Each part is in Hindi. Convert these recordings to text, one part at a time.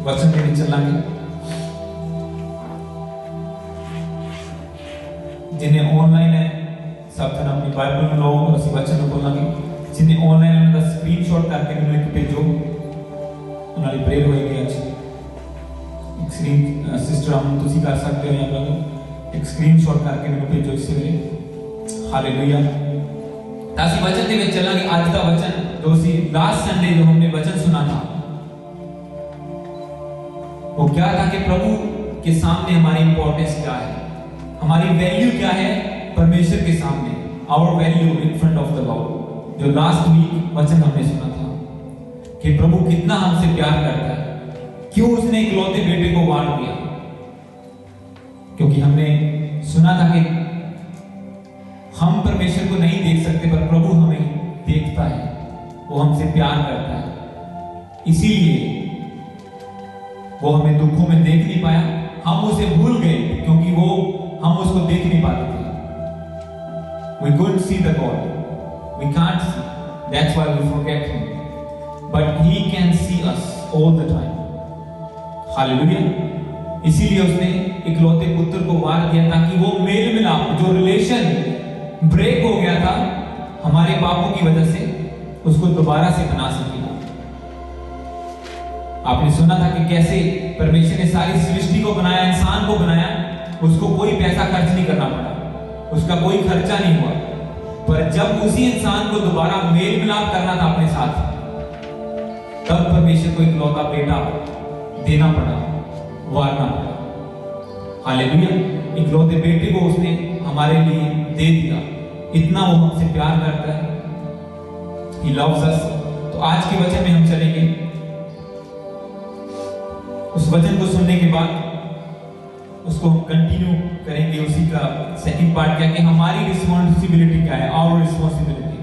वचन में चलांगे। जिन्हें ऑनलाइन है सब जन अपनी बाइबल में लो और उसी वचन को बोलांगे। जिन्हें ऑनलाइन है उनका स्क्रीनशॉट करके उन्हें भेजो, उन्हें प्रेयर होएगी। आज एक स्क्रीन सिस्टर हम तुसी कर सकते हो, यहाँ पर एक स्क्रीनशॉट करके उन्हें भेजो इससे मेरे। हालेलुया। ताकि वचन दे में चलांगे। आज का वचन जो सी लास्ट संडे जो हमने वचन सुना था वो क्या था कि प्रभु के सामने हमारी इंपॉर्टेंस क्या है, हमारी वैल्यू क्या है परमेश्वर के सामने, our value in front of the Lord. जो लास्ट वीक वचन हमने सुना था कि प्रभु कितना हमसे प्यार करता है, क्यों उसने इकलौते बेटे को वार दिया। क्योंकि हमने सुना था कि हम परमेश्वर को नहीं देख सकते पर प्रभु हमें देखता है, वो हमसे प्यार करता है, इसीलिए वो हमें दुखों में देख नहीं पाया। हम उसे भूल गए क्योंकि वो हम उसको देख नहीं पाते थे। We couldn't see the God. We can't see. That's why we forget Him. But He can see us all the time. Hallelujah. इसीलिए उसने इकलौते पुत्र को वार दिया ताकि वो मेल मिलाप, जो रिलेशन ब्रेक हो गया था हमारे पापों की वजह से, उसको दोबारा से बना सके। आपने सुना था कि कैसे परमेश्वर ने सारी सृष्टि को बनाया, इंसान को बनाया, उसको कोई पैसा खर्च नहीं करना पड़ा, उसका कोई खर्चा नहीं हुआ। पर जब उसी इंसान को दोबारा मेल मिलाप करना था अपने साथ, तब परमेश्वर को इकलौता बेटा देना पड़ा, वारना पड़ा। हालेलुया। इकलौते बेटे को उसने हमारे लिए दे दिया। इतना वो हमसे प्यार करता है। He loves us। तो आज के वचन में हम चलेंगे। उस वचन को सुनने के बाद उसको हम कंटिन्यू करेंगे। उसी का सेकंड पार्ट क्या कि हमारी रिस्पॉन्सिबिलिटी क्या है, आवर रिस्पॉन्सिबिलिटी,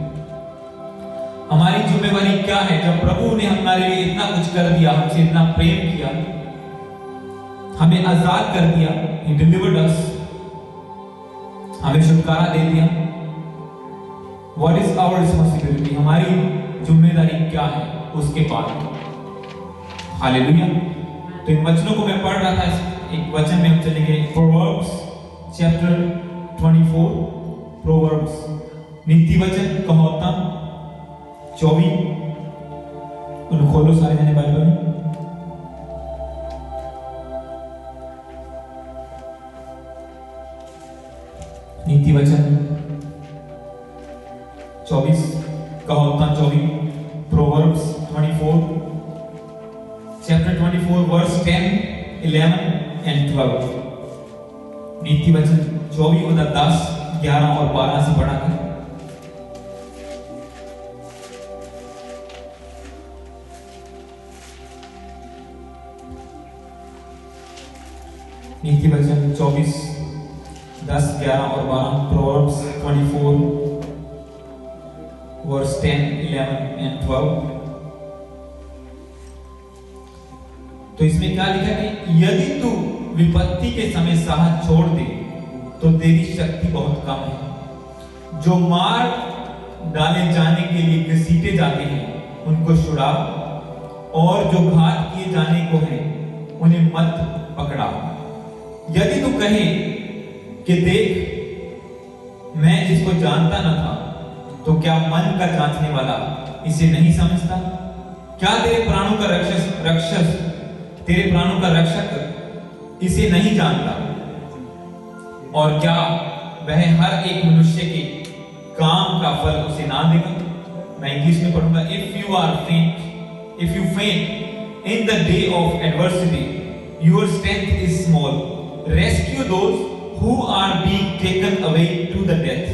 हमारी जिम्मेवारी क्या है। जब प्रभु ने हमारे लिए इतना कुछ कर दिया, हमसे इतना प्रेम किया, हमें आजाद कर दिया, He delivered us, हमें छुटकारा दे दिया। What is our responsibility? हमारी जिम्मेदारी क्या है उसके बाद। हालेलुया। तो इन वचनों को मैं पढ़ रहा था, एक वचन में हम चलेंगे। प्रोवर्ब्स चैप्टर 24, प्रोवर्ब्स नीति वचन कहोता 24। उन खोलो सारे जने बाइबल में। नीति वचन 24, कहोता 24, प्रोवर्ब्स 24 chapter 24 verse 10, 11 and 12। नीति वचन 24 उधर 10, 11 और 12 से पढ़ा कर। नीति वचन 24, 10, 11 और 12। Proverbs 24 verse 10, 11 and 12। तो इसमें क्या लिखा कि यदि तू विपत्ति के समय साहस छोड़ दे तो तेरी शक्ति बहुत कम है। जो मार डाले जाने के लिए घसीटे जाते हैं उनको छुड़ा, और जो घात किए जाने को है उन्हें मत पकड़ा। यदि तू कहे कि देख मैं इसको जानता न था, तो क्या मन का जांचने वाला इसे नहीं समझता? क्या तेरे प्राणों का तेरे प्राणों का रक्षक इसे नहीं जानता? और क्या वह हर एक मनुष्य के काम का फल उसे ना देगा? मैं इंग्लिश में पढ़ूंगा। If you faint in the day of adversity, your strength is small. Rescue those who are being taken away to the death।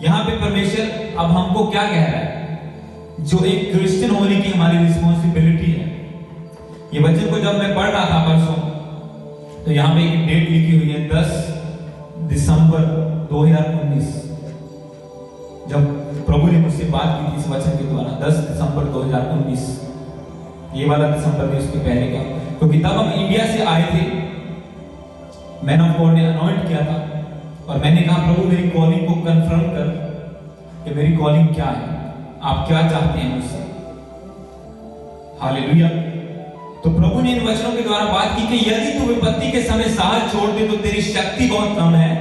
यहाँ पे परमेश्वर अब हमको क्या कह रहा है, जो एक क्रिश्चियन होने की हमारी रिस्पॉन्सिबिलिटी है। ये वचन को जब मैं पढ़ रहा था परसों, तो यहाँ पे एक डेट लिखी हुई है 10 दिसंबर 2019, जब प्रभु ने मुझसे बात की थी इस वचन के द्वारा। 10 दिसंबर 2019, ये वाला दिसंबर में, उसके पहले का, क्योंकि तब हम इंडिया से आए थे। मैन ऑफ गॉड ने अनॉइंट किया था और मैंने कहा प्रभु मेरी कॉलिंग को कंफर्म कर कि मेरी कॉलिंग क्या है, आप क्या चाहते हैं मुझसे। हालेलुया। तो प्रभु ने इन वचनों के द्वारा बात की कि यदि तू विपत्ति के समय साहस छोड़ दे तो तेरी शक्ति बहुत कम है।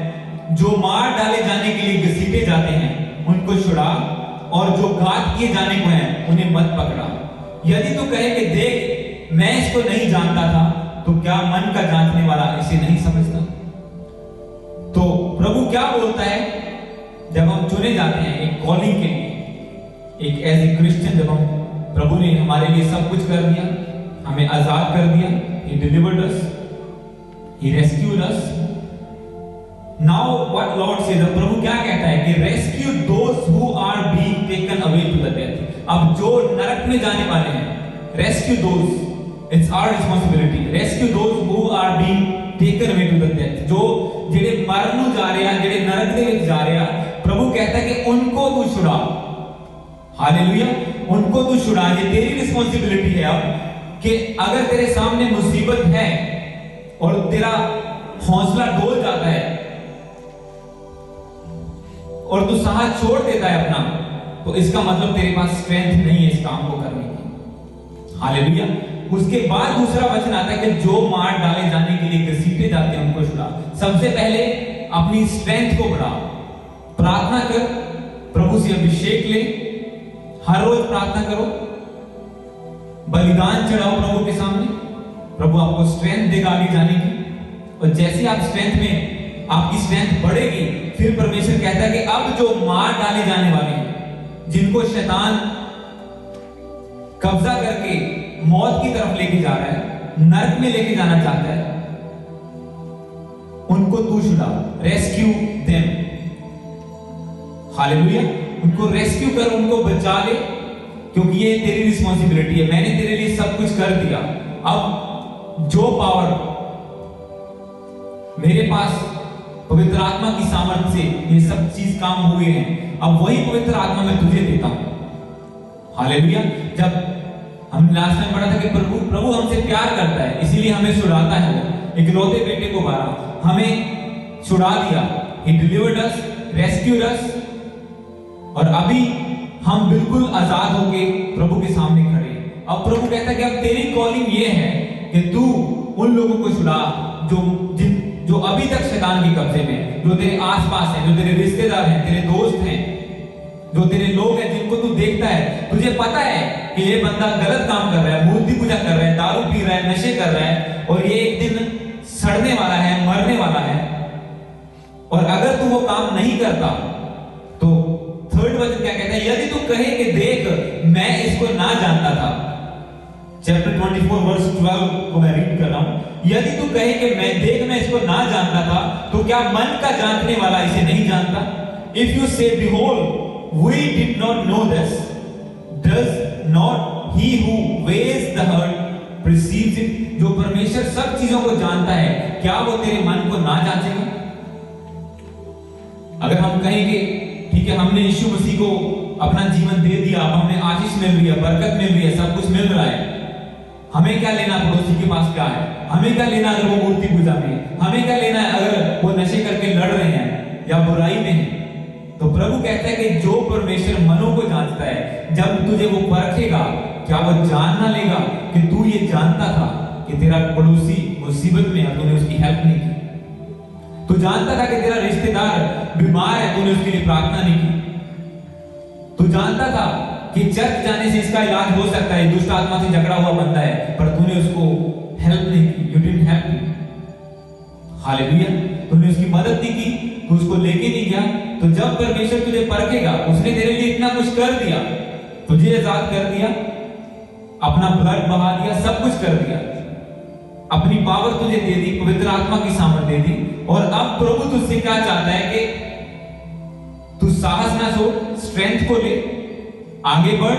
जो मार डाले जाने के लिए घसीटे जाते हैं उनको छुड़ा, और जो घात किए जाने को हैं उन्हें मत पकड़ा। यदि तू कहे कि देख मैं इसको नहीं जानता था, तो क्या मन का जांचने वाला इसे नहीं समझता? तो प्रभु क्या बोलता है जब हम चुने जाते हैं एक कॉलिंग के लिए, एक एज ए क्रिश्चियन, जब हम प्रभु ने हमारे लिए सब कुछ कर दिया, हमें आजाद कर दिया, he delivered us, he rescued us. Now what Lord says, प्रभु क्या कहता है कि rescue those who are being taken away to the death. अब जो नरक में जाने वाले हैं, rescue those, it's our responsibility, rescue those who are being taken away to the death. जो जेड़े मरनु जा रहे हैं, जेड़े नरक दे विच जा रहे हैं, प्रभु कहता है कि उनको तू छुड़ा। हालेलुया, उनको तू छुड़ा। ये तेरी रिस्पॉन्सिबिलिटी है अब कि अगर तेरे सामने मुसीबत है और तेरा हौसला डोल जाता है और तू साहस छोड़ देता है अपना, तो इसका मतलब तेरे पास स्ट्रेंथ नहीं है इस काम को करने की। हालेलुया। उसके बाद दूसरा वचन आता है कि जो मार डाले जाने के लिए घसीटे जाते हैं उनको छुड़ा। सबसे पहले अपनी स्ट्रेंथ को बढ़ा, प्रार्थना कर, प्रभु से अभिषेक ले, हर रोज प्रार्थना करो, बलिदान चढ़ाओ प्रभु के सामने, प्रभु आपको स्ट्रेंथ देगा आगे जाने की। और जैसे आप स्ट्रेंथ में, आपकी स्ट्रेंथ बढ़ेगी, फिर परमेश्वर कहता है कि अब जो मार डाले जाने वाले हैं, जिनको शैतान कब्जा करके मौत की तरफ लेके जा रहा है, नरक में लेके जाना चाहता है, उनको तू छुड़ा, रेस्क्यू देम। हालेलुया। उनको रेस्क्यू कर, उनको बचा ले, क्योंकि ये तेरी रिस्पॉन्सिबिलिटी है। मैंने तेरे लिए सब कुछ कर दिया। अब जो पावर मेरे पास पवित्र आत्मा की सामर्थ्य से ये सब चीज काम हुए हैं, अब वही पवित्र आत्मा मैं तुझे देता हूं। हालेलुया। जब हम लास्ट में पढ़ा था कि प्रभु हमसे प्यार करता है, इसीलिए हमें छुड़ाता है। वो इकलौते बेटे को बारा हमें छुड़ा दिया, he delivered us, rescued us, और अभी हम बिल्कुल आजाद होके प्रभु के सामने खड़े। अब प्रभु कहता है कि अब तेरी कॉलिंग ये है कि तू उन लोगों को छुड़ा जो अभी तक शैतान के कब्जे में है, जो तेरे आसपास हैं, जो तेरे रिश्तेदार हैं, तेरे दोस्त हैं, जो तेरे लोग हैं, जिनको तू देखता है, तुझे पता है कि ये बंदा गलत काम कर रहा है, मूर्ति पूजा कर रहा है, दारू पी रहा है, नशे कर रहा है, और ये एक दिन सड़ने वाला है, मरने वाला है। और अगर तू वो काम नहीं करता, तो थर्ड वचन क्या कहता है? यदि तू कहे कि देख मैं इसको ना जानता था, चैप्टर 24 वर्स 12 को मैं रीड कर रहा हूं। यदि तू कहे कि मैं इसको ना जानता था, तो क्या मन का जानने वाला इसे नहीं जानता? If you say behold we did not know this, does not he who weighs the heart perceives it? जो परमेश्वर सब चीजों को जानता है, क्या वो तेरे मन को ना जांचेगा? अगर हम कहेंगे ठीक है, हमने यीशु मसीह को अपना जीवन दे दिया, अब हमें आशीष मिल रही है, बरकत मिल रही है, सब कुछ मिल रहा है, हमें क्या लेना पड़ोसी के पास क्या है? हमें क्या लेना अगर वो मूर्ति पूजा में है? हमें क्या लेना है अगर वो नशे करके लड़ रहे हैं या बुराई में है? तो प्रभु कहता है कि जो परमेश्वर मनों को जांचता है, जब तुझे वो परखेगा, क्या वो जान ना लेगा कि तू ये जानता था कि तेरा पड़ोसी मुसीबत में है, तूने उसकी हेल्प नहीं की? तू जानता था कि तेरा रिश्तेदार बीमार है, तूने उसके लिए प्रार्थना नहीं की? तू जानता था कि चर्च जाने से इसका इलाज हो सकता है, दुष्ट आत्मा से झगड़ा हुआ बंदा है, पर तूने उसको हेल्प नहीं की, you didn't help him. Hallelujah. तूने उसकी मदद नहीं की, तू उसको लेके नहीं गया। तो जब परमेश्वर तुझे परखेगा, उसने तेरे लिए इतना कुछ कर दिया, तुझे आजाद कर दिया, अपना ब्लड बहा दिया, सब कुछ कर दिया, अपनी पावर तुझे दे दी, पवित्र आत्मा की सामर्थ दे दी, और अब प्रभु तुझसे क्या चाहता है कि तू साहस ना छोड़, स्ट्रेंथ को ले, आगे बढ़,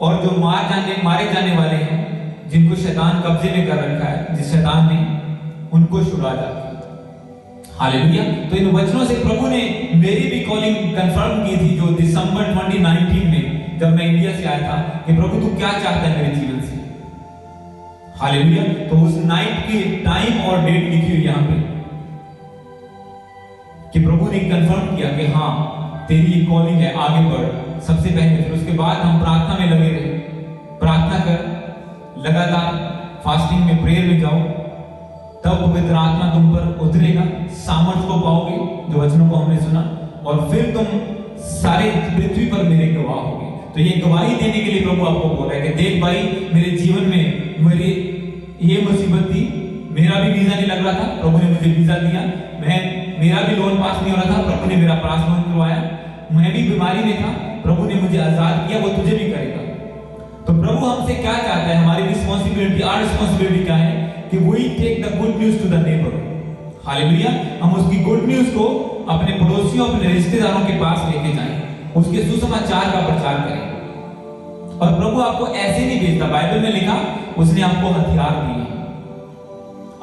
और जो मारे जाने वाले हैं, जिनको शैतान कब्जे में कर रखा है, जिस शैतान ने, उनको छुड़ा जा। हालेलुया। तो इन वचनों से प्रभु ने मेरी भी कॉलिंग कंफर्म की थी, जो दिसंबर 2019 में जब मैं इंडिया से आया था, कि प्रभु तू क्या चाहता है मेरे जीवन से। हालेलुया। तो उस नाइट की टाइम और डेट लिखी हुई यहां पे, कि प्रभु ने कंफर्म किया कि हाँ तेरी ये कॉलिंग है, आगे बढ़। सबसे पहले, फिर उसके बाद हम प्रार्थना में लगे रहे, प्रार्थना कर, लगातार फास्टिंग में, प्रेयर में जाओ, तब पवित्र आत्मा तुम पर उतरेगा, सामर्थ को पाओगे जो वचनों को हमने सुना, और फिर तुम सारे पृथ्वी पर मेरे गवाह होगे। तो ये गवाही देने के लिए प्रभु आपको बोल रहा है कि देख भाई, मेरे जीवन में मेरी ये मुसीबत थी, मेरा भी वीजा नहीं लग रहा था, प्रभु ने मुझे वीजा दिया, मेरा भी लोन पास नहीं हो रहा था, प्रभु ने मेरा पास लोन करवाया, मैं भी बीमारी में था, प्रभु ने मुझे आजाद किया, वो तुझे भी करेगा। तो प्रभु हमसे क्या चाहता है, हमारी रिस्पॉन्सिबिलिटी, आवर रिस्पॉन्सिबिलिटी क्या है कि we take the good news to the neighbour. Hallelujah, हम उसकी गुड न्यूज को अपने पड़ोसियों, अपने रिश्तेदारों के पास लेके जाएं, उसके सुसमाचार का प्रचार करें। और प्रभु आपको ऐसे नहीं भेजता, बाइबल में लिखा उसने आपको हथियार दिए।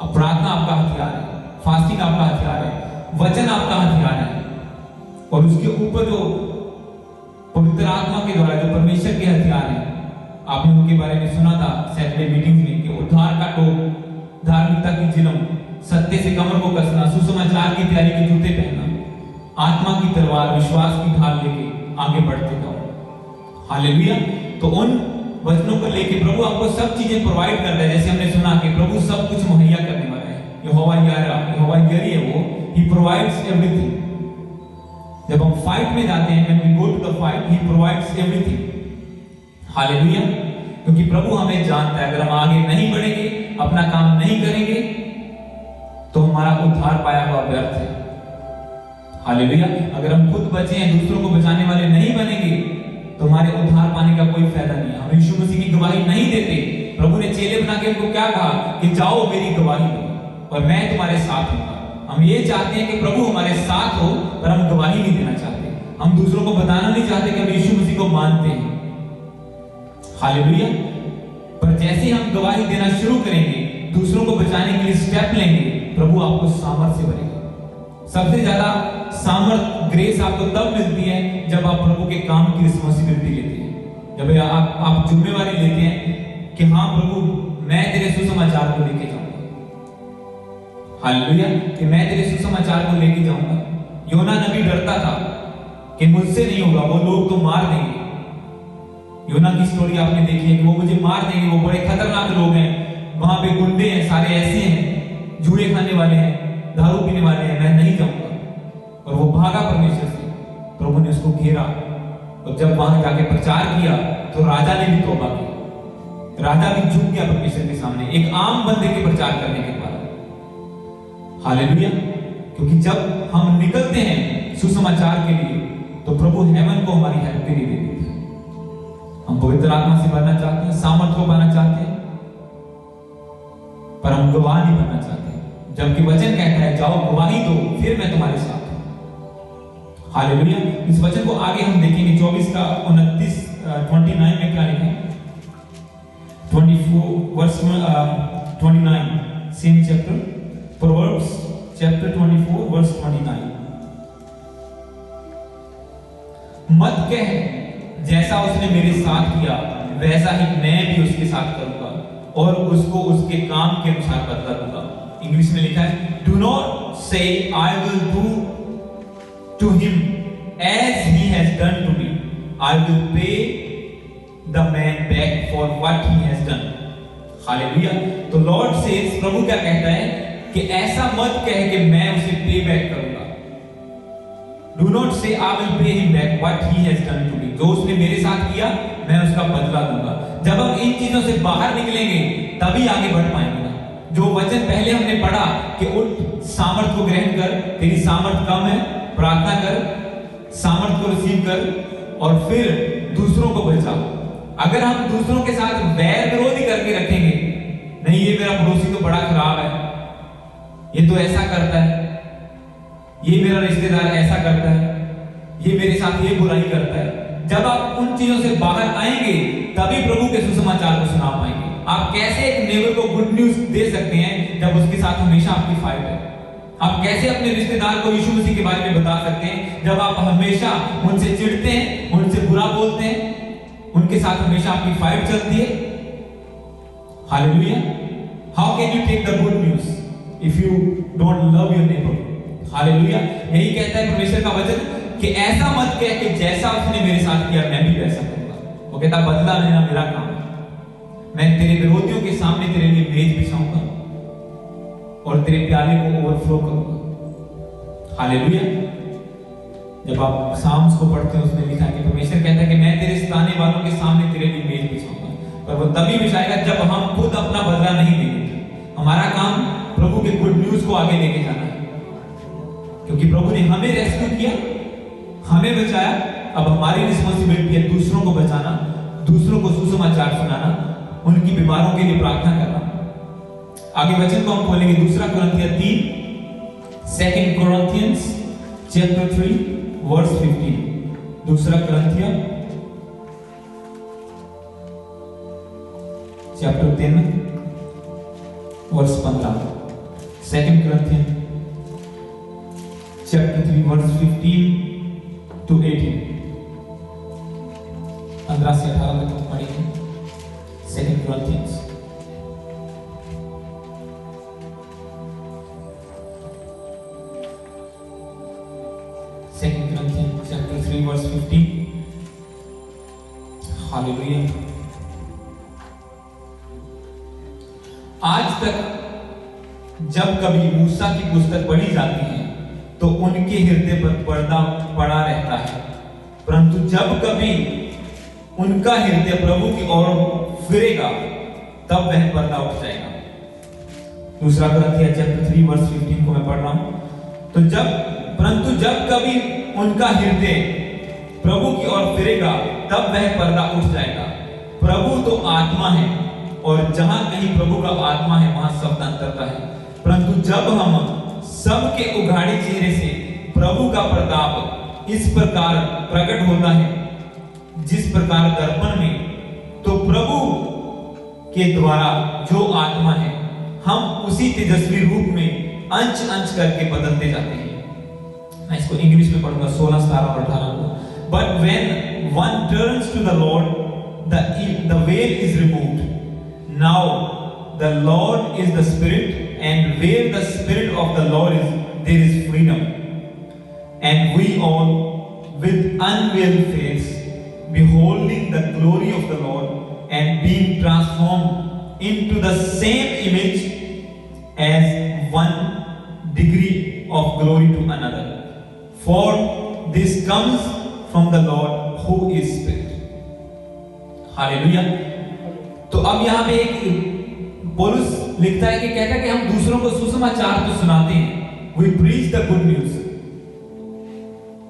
अब प्रार्थना आपका हथियार है, फास्टिंग आपका हथियार है, वचन आपका हथियार है, और उसके ऊपर जो पवित्र आत्मा के द्वारा जो परमेश्वर के हथियार हैं, आपने उनके बारे में सुना था सैटरडे मीटिंग में कि उद्धार का टोप, धार्मिकता की चिलम, सत्य से कमर को कसना, सुसमाचार की तैयारी के जूते पहनना, आत्मा की तलवार, विश्वास की ढाल लेके आगे बढ़ते जाओ। हालेलुया। तो उन वचनों को लेके प्रभु आपको सब चीजें प्रोवाइड करता है। जैसे हमने सुना कि प्रभु सब कुछ मुहैया करने वाला है, यहोवा यारी है वो, ही प्रोवाइड्स एवरीथिंग। जब हम फाइट में जाते हैं, when we go to the fight, he provides everything. Hallelujah. क्योंकि प्रभु हमें जानता है, अगर हम आगे नहीं बढ़ेंगे, अपना काम नहीं करेंगे, तो हमारा उद्धार पाया हुआ व्यर्थ है। हालेलुया। अगर हम खुद बचे हैं, दूसरों को बचाने वाले नहीं बनेंगे, तो हमारे उद्धार पाने का कोई फायदा नहीं है। हम यीशु मसीह की गवाही नहीं देते। प्रभु ने चेले बना के उनको क्या कहा कि जाओ मेरी गवाही दो और मैं तुम्हारे साथ हूँ। हम ये चाहते हैं कि प्रभु हमारे साथ हो, पर हम गवाही नहीं देना चाहते। हम दूसरों को बताना नहीं चाहते कि हम यीशु मसीह को मानते हैं। हालेलुया। पर जैसे हम गवाही देना शुरू करेंगे, दूसरों को बचाने के लिए स्टेप लेंगे, प्रभु आपको सामर्थ्य भरेगा। सबसे ज्यादा सामर्थ, ग्रेस आपको तब मिलती है जब आप प्रभु के काम की रिस्पॉन्सिबिलिटी लेते हैं, जब आप जिम्मेवारी लेते हैं कि हाँ प्रभु, मैं तेरे सुसमाचार को लेके जाऊंगा। हालेलुया, कि मैं तेरे सुसमाचार को लेके जाऊंगा। योना नबी डरता था कि मुझसे नहीं होगा, वो लोग तो मार देंगे। योना की स्टोरी आपने देखी है कि वो मुझे मार देंगे, वो बड़े खतरनाक लोग हैं, वहां पे गुंडे हैं, सारे ऐसे हैं, जुए खाने वाले हैं, दारू पीने वाले हैं, मैं नहीं जाऊंगा। और वो भागा परमेश्वर से। प्रभु ने उसको घेरा, और जब वहां जाके प्रचार किया तो राजा ने भी तौबा की। राजा भी झुक गया परमेश्वर के सामने, एक आम बंदे के प्रचार करने के बाद। हालेलुया। क्योंकि जब हम निकलते हैं सुसमाचार के लिए, तो प्रभु हेवन को हमारी हेल्प के लिए दे देते हैं। हम पवित्र आत्मा से बनना चाहते हैं, सामर्थ को पाना चाहते हैं, पर हम गवाह नहीं बनना चाहते। जबकि वचन कहता है जाओ गवाही दो, फिर मैं तुम्हारे साथ हूं। हालेलुया। इस वचन को आगे हम देखेंगे 24 का 29 में क्या लिखा है, 24 verse 29, same chapter, Proverbs chapter 24 verse 29। मत कह जैसा उसने मेरे साथ किया वैसा ही मैं भी उसके साथ करूंगा और उसको उसके काम के अनुसार बदला दूंगा। इंग्लिश में लिखा है, do not say I will do to him as he has done to me, I will pay the man back for what he has done. Hallelujah. तो लॉर्ड सेज, प्रभु क्या कहता है कि ऐसा मत कह कि मैं उसे पे बैक करूंगा। Do not say I will pay him back what he has done to me, जो उसने मेरे साथ किया मैं उसका बदला दूंगा। जब हम इन चीजों से बाहर निकलेंगे तभी आगे बढ़ पाएंगे। जो वचन पहले हमने पढ़ा कि उठ, सामर्थ को ग्रहण कर, तेरी सामर्थ कम है, प्रार्थना कर, सामर्थ को रिसीव कर और फिर दूसरों को बचा। अगर हम दूसरों के साथ वैर विरोधी करके रखेंगे, नहीं ये मेरा पड़ोसी तो बड़ा खराब है, ये तो ऐसा करता है, ये मेरा रिश्तेदार ऐसा करता है, ये मेरे साथ ये बुराई करता है, जब आप उन चीजों से बाहर आएंगे तभी प्रभु के सुसमाचार को सुना पाएंगे। आप कैसे एक नेबर को गुड न्यूज दे सकते हैं जब उसके साथ हमेशा आपकी फाइट है? आप कैसे अपने रिश्तेदार को यीशु मसीह के बारे में बता सकते हैं जब आप हमेशा उनसे चिढ़ते हैं, उनसे बुरा बोलते हैं, उनके साथ हमेशा आपकी फाइट चलती है? Hallelujah. How can you take the good news if you don't love your neighbour? Hallelujah. यही कहता है परमेश्वर का वचन कि ऐसा मत कह कि जैसा उसने मेरे साथ किया मैं भी वैसा करूंगा। वो कहता बदला लेना मेरा काम है। मैं तेरे विरोधियों के सामने तेरे लिए मेज बिछाऊंगा और तेरे प्याले को ओवरफ्लो करूंगा। हालेलुया। जब आप साम्स को पढ़ते हैं उसमें लिखा है कि परमेश्वर कहता है कि मैं तेरे सताने वालों के सामने तेरे लिए मेज बिछाऊंगा, पर वो तभी बिछाएगा जब हम खुद अपना बदला नहीं लेंगे। हमारा काम प्रभु के गुड न्यूज को आगे लेके जाना है, क्योंकि प्रभु ने हमें रेस्क्यू किया, हमें बचाया। अब हमारी रिस्पॉन्सिबिलिटी है दूसरों को बचाना, दूसरों को सुसमाचार सुनाना, उनकी बीमारों के लिए प्रार्थना करना। आगे वचन को हम खोलेंगे, दूसरा कुरिन्थियों 3, सेकंड कोरिन्थियंस चैप्टर 3 वर्स 15। दूसरा कुरिन्थियों चैप्टर 3 verse 15। Second Corinthians chapter 3 verse 15 to 18। 15 से 18 तक हम पढ़ेंगे second Corinthians. Second Corinthians chapter 3 verse 15। Hallelujah. आज तक जब कभी मूसा की पुस्तक पढ़ी जाती है तो उनके हृदय पर पर्दा पड़ा रहता है, परंतु जब कभी उनका हृदय प्रभु की ओर फिरेगा तब वह पर्दा उठ जाएगा। दूसरा कुरिन्थियों चैप्टर 3 वर्स 15 को मैं पढ़ रहा हूं। तो परंतु जब कभी उनका हृदय प्रभु की ओर फिरेगा तब वह पर्दा उठ जाएगा। प्रभु तो आत्मा है और जहां कहीं प्रभु का आत्मा है वहां स्वतंत्रता है, परंतु जब हम सबके उघाड़े चेहरे से प्रभु का प्रताप इस प्रकार प्रकट होता है जिस प्रकार दर्पण में, तो प्रभु के द्वारा जो आत्मा है हम उसी तेजस्वी रूप में अंश अंश करके बदलते जाते हैं। मैं इसको इंग्लिश में पढ़ूंगा 16, 17 और 18 को। But when one turns to the Lord, the veil is removed. Now the Lord is the Spirit, and where the Spirit of the Lord is, there is freedom. And we all, with unveiled face, beholding the glory of the Lord, and being transformed into the same image as one degree of glory to another. For this comes from the Lord who is Spirit. Hallelujah. तो अब यहाँ पे एक पौलुस लिखता है कि कहता है कि हम दूसरों को सुसमाचार तो सुनाते हैं, we preach the good news,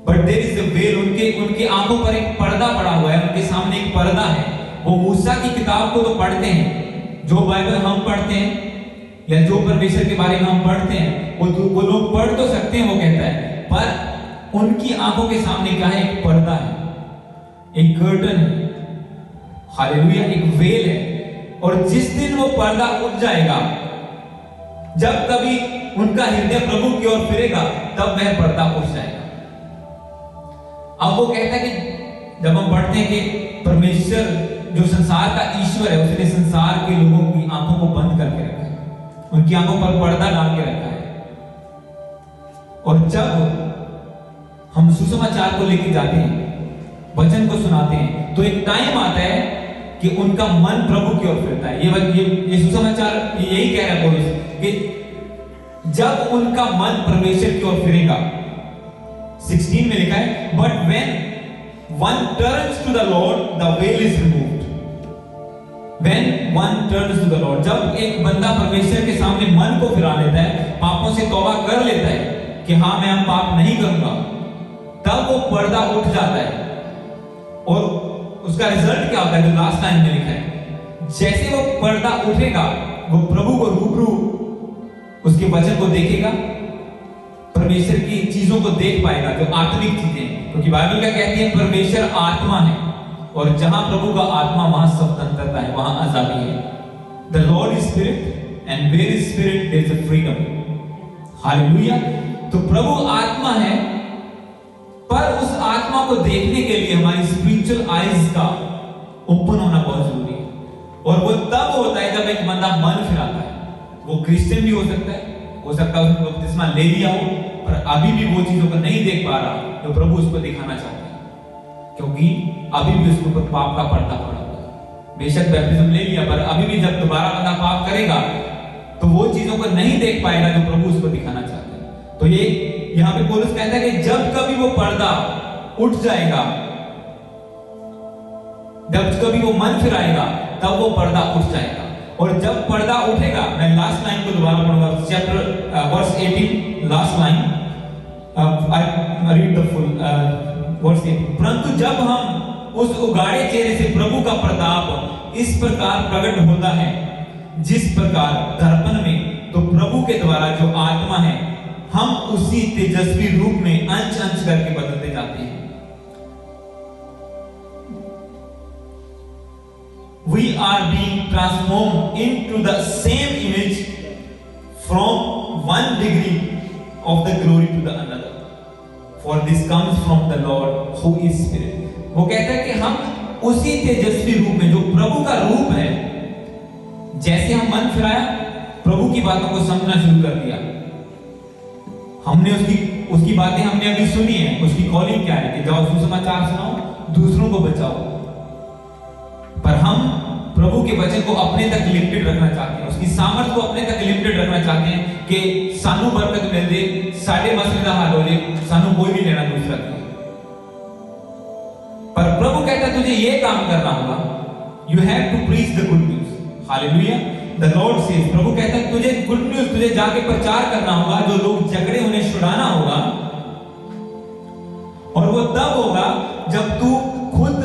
but there is a veil। उनके आंखों पर एक पर्दा पड़ा हुआ है, उनके सामने एक पर्दा है। वो मूसा की किताब को तो पढ़ते हैं, जो बाइबल हम पढ़ते हैं या जो परमेश्वर के बारे में हम पढ़ते हैं वो लोग पढ़ तो सकते हैं, वो कहता है, पर उनकी आंखों के सामने क्या है? एक पर्दा है, एक कर्टन है। हालेलुया। एक वेल है। और जिस दिन वो पर्दा उठ जाएगा, जब कभी उनका हृदय प्रभु की ओर फिरेगा तब वह पर्दा उठ जाएगा। अब वो कहता है कि जब हम पढ़ते हैं कि परमेश्वर जो संसार का ईश्वर है उसने संसार के लोगों की आंखों को बंद करके रखा है, उनकी आंखों पर पर्दा डाल के रखा है। और जब हम सुसमाचार को लेकर जाते हैं, वचन को सुनाते हैं, तो एक टाइम आता है कि उनका मन प्रभु की ओर फिरता है। ये सुसमाचार यही कह रहा है पौलुस कि जब उनका मन परमेश्वर की ओर फिरेगा। 16 में लिखा है, but when one turns to the Lord the veil is removed. When one turns to the Lord, जब एक बंदा परमेश्वर के सामने मन को फिरा लेता है, पापों से तौबा कर लेता है कि हाँ मैं अब पाप नहीं करूंगा, तब वो पर्दा उठ जाता है। और उसका रिजल्ट क्या होता है? जो लास्ट टाइम में लिखा है, जैसे वो पर्दा उठेगा वो प्रभु को रूबरू उसके वचन को देखेगा, परमेश्वर की चीजों को देख पाएगा, जो आत्मिक चीजें, क्योंकि बाइबल क्या कहती है? परमेश्वर आत्मा है और जहां प्रभु का आत्मा वहां स्वतंत्रता है, वहां आजादी है। The Lord is spirit and where is spirit there is a freedom. Hallelujah. तो प्रभु आत्मा है, पर उस आत्मा को देखने के लिए हमारी स्पिरिचुअल आईज का ओपन होना बहुत जरूरी है। और वो तब होता है जब एक बंदा मन फिराता है। वो क्रिश्चियन भी हो सकता है उसने बपतिस्मा ले लिया हो, पर अभी भी वो चीजों को नहीं देख पा रहा जो प्रभु उसको दिखाना चाहता है, क्योंकि अभी भी उसके ऊपर पाप का पर्दा पड़ा हुआ है। बेशक बैप्टिज्म ले लिया, पर अभी भी जब दोबारा बंदा पाप करेगा तो वो चीजों को नहीं देख पाएगा जो प्रभु उसको दिखाना चाहते हैं। तो ये यहाँ पे पौलुस कहता है कि जब कभी वो पर्दा उठ जाएगा, जब कभी वो मन फिराएगा, तब वो पर्दा उठ जाएगा। और जब पर्दा उठेगा, मैं लास्ट लाइन को दोबारा पढ़ूंगा, chapter verse 18, last line, I read the full verse 18। परंतु जब हम उस उगाड़े चेहरे से प्रभु का प्रताप इस प्रकार प्रकट होता है, जिस प्रकार दर्पण में तो प्रभु के द्वारा जो आत्मा है, हम उसी तेजस्वी रूप में अंश अंश करके बदलते जाते हैं। We are being transformed into the same image from one degree of the glory to the another, for this comes from the Lord who is Spirit। वो कहता है कि हम उसी तेजस्वी रूप में, जो प्रभु का रूप है, जैसे हम मन फिराया, प्रभु की बातों को समझना शुरू कर दिया, हमने उसकी बातें हमने अभी सुनी है। उसकी कॉलिंग क्या है कि जाओ सुसमाचार सुनाओ, दूसरों को बचाओ। पर हम प्रभु के वचन को अपने तक लिमिटेड रखना चाहते हैं, उसकी सामर्थ को अपने तक लिमिटेड रखना चाहते हैं कि सानू बरकत मिल दे, साढ़े मसले का हाल हो जाए, सानू कोई नहीं लेना दूसरा की। पर प्रभु कहता है तुझे ये काम करना होगा, you have to preach the good news. Hallelujah. The Lord says, प्रभु कहता है तुझे गुड न्यूज, तुझे जाके प्रचार करना होगा, जो लोग झगड़े उन्हें छुड़ाना होगा। और वो तब होगा जब तू खुद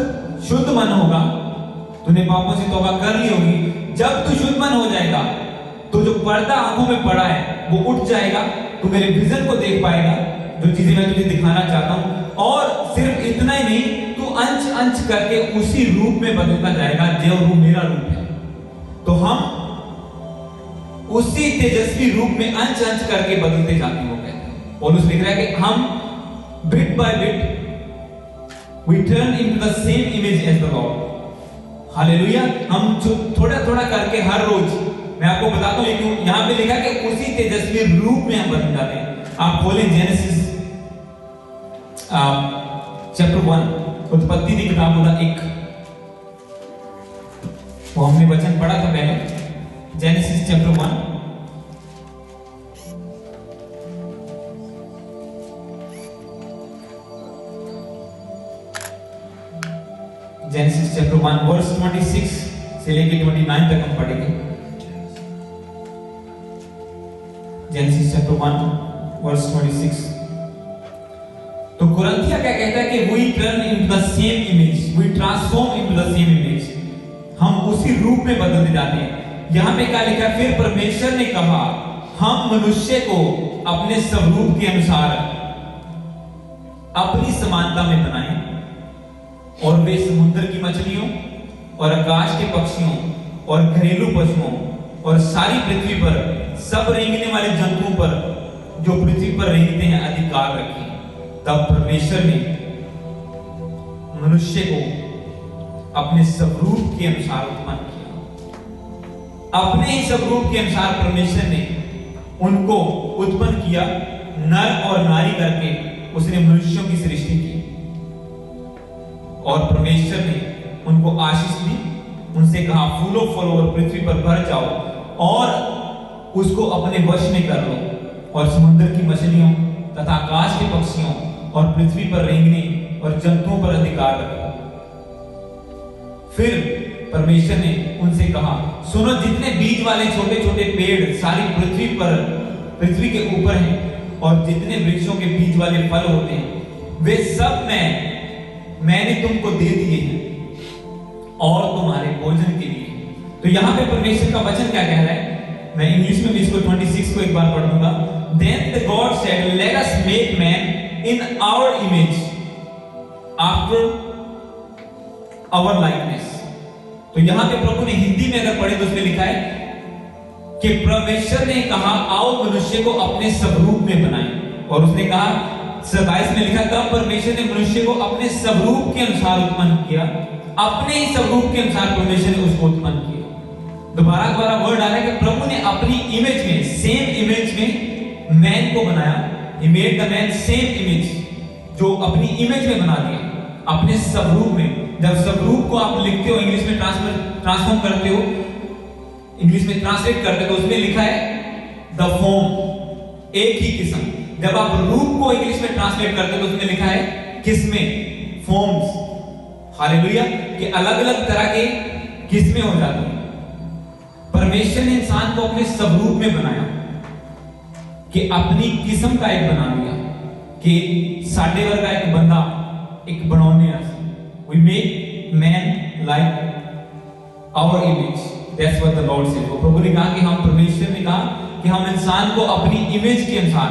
शुद्ध मन होगा, तूने पापों से तौबा कर ली होगी। जब तू शुद्ध मन हो जाएगा तो जो पर्दा आंखों में पड़ा है वो उठ जाएगा, तू मेरे विजन को देख पाएगा, जो चीजें मैं तुझे दिखाना चाहता हूं। और सिर्फ इतना ही नहीं, तू अंश अंश करके उसी रूप में बदलता जाएगा जो रूप मेरा रूप है। तो हम उसी तेजस्वी रूप में अंश अंश करके बदलते जाते हैं। वो कहते हैं, पौलुस लिख रहा है कि हम bit by bit we turn into the same image as the Lord. Hallelujah. हम थोड़ा थोड़ा करके हर रोज, मैं आपको बताता हूं क्यों यहां पे लिखा कि उसी तेजस्वी रूप में हम बदल जाते हैं। आप खोलें जेनेसिस चैप्टर 1, उत्पत्ति की किताब होगा 1, वो हमने वचन पढ़ा था पहले। Genesis chapter 1, Genesis chapter 1 verse 26 से लेके 29 तक हम पढ़ेंगे। Genesis chapter 1 verse 26। तो कुरिन्थिया क्या कहता है कि we turn into the same image, we transform into the same image, हम उसी रूप में बदलते जाते हैं। यहां पे क्या लिखा है, फिर परमेश्वर ने कहा हम मनुष्य को अपने स्वरूप के अनुसार अपनी समानता में बनाएं, और वे समुद्र की मछलियों और आकाश के पक्षियों और घरेलू पशुओं और सारी पृथ्वी पर सब रेंगने वाले जंतुओं पर जो पृथ्वी पर रेंगते हैं अधिकार रखें। तब परमेश्वर ने मनुष्य को अपने स्वरूप के अनुसार उत्पन्न किया। अपने ही स्वरूप के अनुसार परमेश्वर ने उनको उत्पन्न किया, नर और नारी करके उसने मनुष्यों की सृष्टि की। और परमेश्वर ने उनको आशीष दी, उनसे कहा फूलो फलो और पृथ्वी पर भर जाओ और उसको अपने वश में कर लो, और समुद्र की मछलियों तथा आकाश के पक्षियों और पृथ्वी पर रेंगने और जंतुओं पर अधिकार रखो। फिर परमेश्वर ने उनसे कहा सुनो, जितने बीज वाले छोटे छोटे पेड़ सारी पृथ्वी के ऊपर हैं, और जितने वृक्षों के बीज वाले फल होते हैं, वे सब मैंने तुमको दे दिए हैं और तुम्हारे भोजन के लिए। तो यहां पे परमेश्वर का वचन क्या कह रहा है, मैं इंग्लिश में भी इसको 26 को एक बार पढ़ दूंगा। Then the God said, let us make man in our image, after our likeness। तो यहां पे प्रभु ने हिंदी में अगर पढ़े तो उसमें लिखा है कि परमेश्वर ने कहा आओ मनुष्य को अपने स्वरूप में बनाएं, और उसने कहा 27 में लिखा तब परमेश्वर ने मनुष्य को अपने स्वरूप के अनुसार उत्पन्न किया, अपने ही स्वरूप के अनुसार परमेश्वर ने उसको उत्पन्न किया। दोबारा वर्ड आ रहा है कि प्रभु ने अपनी इमेज में, सेम इमेज में मैन को बनाया। He made the man same image, जो अपनी इमेज में बना दिया, अपने स्वरूप में। जब स्वरूप को आप लिखते हो इंग्लिश में ट्रांसफॉर्म करते हो, इंग्लिश में ट्रांसलेट करते हो, तो उसमें लिखा है द फॉर्म, एक ही किस्म। जब आप रूप को इंग्लिश में ट्रांसलेट करते हो तो उसमें लिखा है किस्में, फॉर्म्स। हालेलुया, कि अलग अलग तरह के किस्में हो जाती हैं। परमेश्वर ने इंसान को अपने स्वरूप में बनाया, कि अपनी किस्म का एक बना दिया, कि साडे वर्गा एक बंदा एक बनाने we make man like our image, that's what the Lord said. प्रभु ने कहा कि हम, परमेश्वर ने कहा कि हम इंसान को अपनी इमेज के अनुसार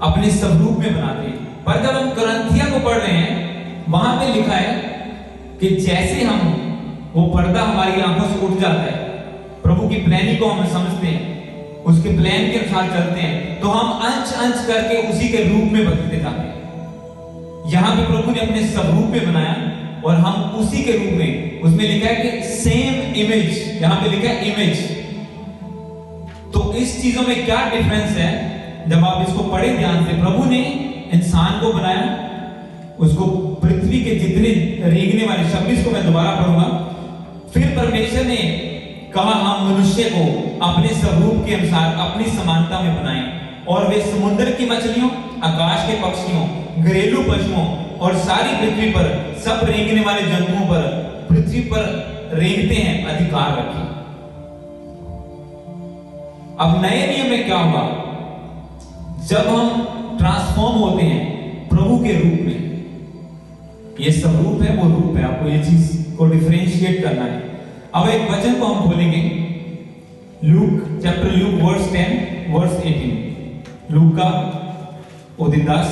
अपने स्वरूप में बनाते हैं। पर जब हम कुरिन्थिया को पढ़ रहे हैं, वहां पे लिखा है कि जैसे हम, वो पर्दा हमारी आंखों से उठ जाता है, प्रभु की प्लानिंग को हम समझते हैं, उसके प्लान के अनुसार चलते हैं, तो हम अंश अंश करके उसी के रूप में बदलते जाते हैं। यहां पे प्रभु ने अपने स्वरूप में बनाया और हम उसी के रूप में, उसमें लिखा है कि सेम इमेज, यहां पे लिखा है इमेज। तो इस चीजों में क्या डिफरेंस है जब आप इसको पढ़े ध्यान से। प्रभु ने इंसान को बनाया, उसको पृथ्वी के जितने रेंगने वाले, 26 को मैं दोबारा पढ़ूंगा। फिर परमेश्वर ने कहा हम मनुष्य को अपने स्वरूप के अनुसार अपनी समानता में बनाएं, और वे समुद्र की मछलियों, आकाश के पक्षियों, घरेलू पशुओं और सारी पृथ्वी पर सब रेंगने वाले जंतुओं पर, पृथ्वी पर रेंगते हैं, अधिकार रखें। अब नए नियम में क्या होगा? जब हम ट्रांसफॉर्म होते हैं प्रभु के रूप में, ये स्वरूप है, वो रूप है, आपको ये चीज को डिफरेंशिएट करना है। अब एक वचन को हम खोलेंगे, Luke chapter Luke verse 10 verse 18। Luke का उदित 10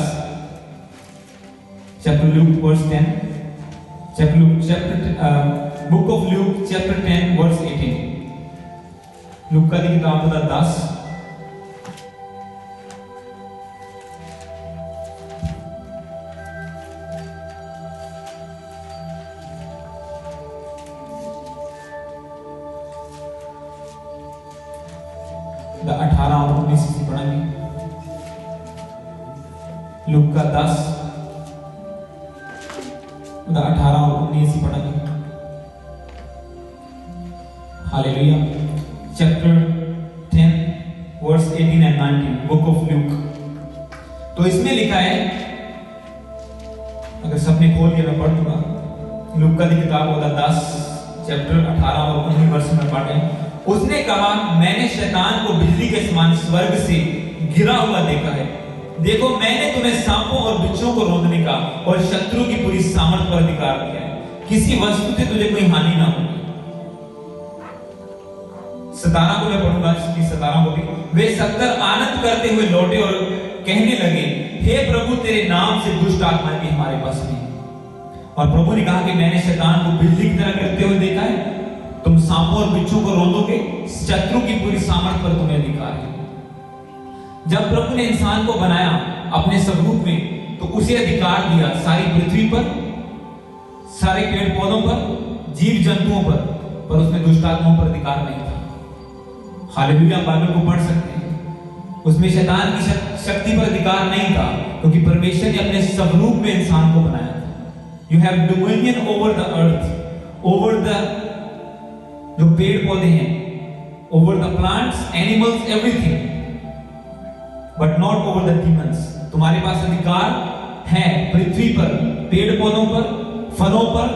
chapter Luke verse 10, chapter book of Luke chapter 10 verse 18। Luke का किताब 10 18 और 19 से पढ़ेंगे। लूक का 10 18 और 19 से पढ़ेंगे। Hallelujah. Chapter 10 verse 18 and 19 book of Luke. तो इसमें लिखा है, अगर सबने खोल लिया मैं पढ़ दूंगा। लूक का किताब होगा 10 चैप्टर 18 और 19 वर्ष में पढ़े। उसने कहा, मैंने शैतान को बिजली के समान स्वर्ग से गिरा हुआ देखा है। देखो, मैंने तुम्हें सांपों और बिच्छुओं को रोकने का और शत्रु की पूरी सामर्थ पर अधिकार दिया है, किसी वस्तु से तुझे कोई हानि ना होगी। 17 को मैं पढ़ूंगा, इसकी 17 को भी। वे 70 आनंद करते हुए लौटे और कहने लगे, हे प्रभु, तेरे नाम से दुष्ट आत्माएं भी हमारे पास में। और प्रभु ने कहा कि मैंने शैतान को बिजली की तरह गिरते हुए देखा है, तुम सांपों और बिच्छुओं को रोंदोगे, शत्रु की पूरी सामर्थ पर तुम्हें अधिकार है। जब प्रभु ने इंसान को बनाया अपने स्वरूप में, तो उसे अधिकार दिया सारी पृथ्वी पर, सारे पेड़ पौधों पर, जीव जंतुओं पर उसमें दुष्ट आत्माओं पर अधिकार नहीं था। हालेलुया। बाइबल को पढ़ सकते हैं, उसमें शैतान की शक्ति पर अधिकार नहीं था, क्योंकि परमेश्वर ने अपने स्वरूप में इंसान को बनाया था। You have dominion over the earth, over the जो पेड़ पौधे हैं, over the plants, animals, everything, but not over the demons. तुम्हारे पास अधिकार है पृथ्वी पर, पेड़ पौधों पर, फलों पर,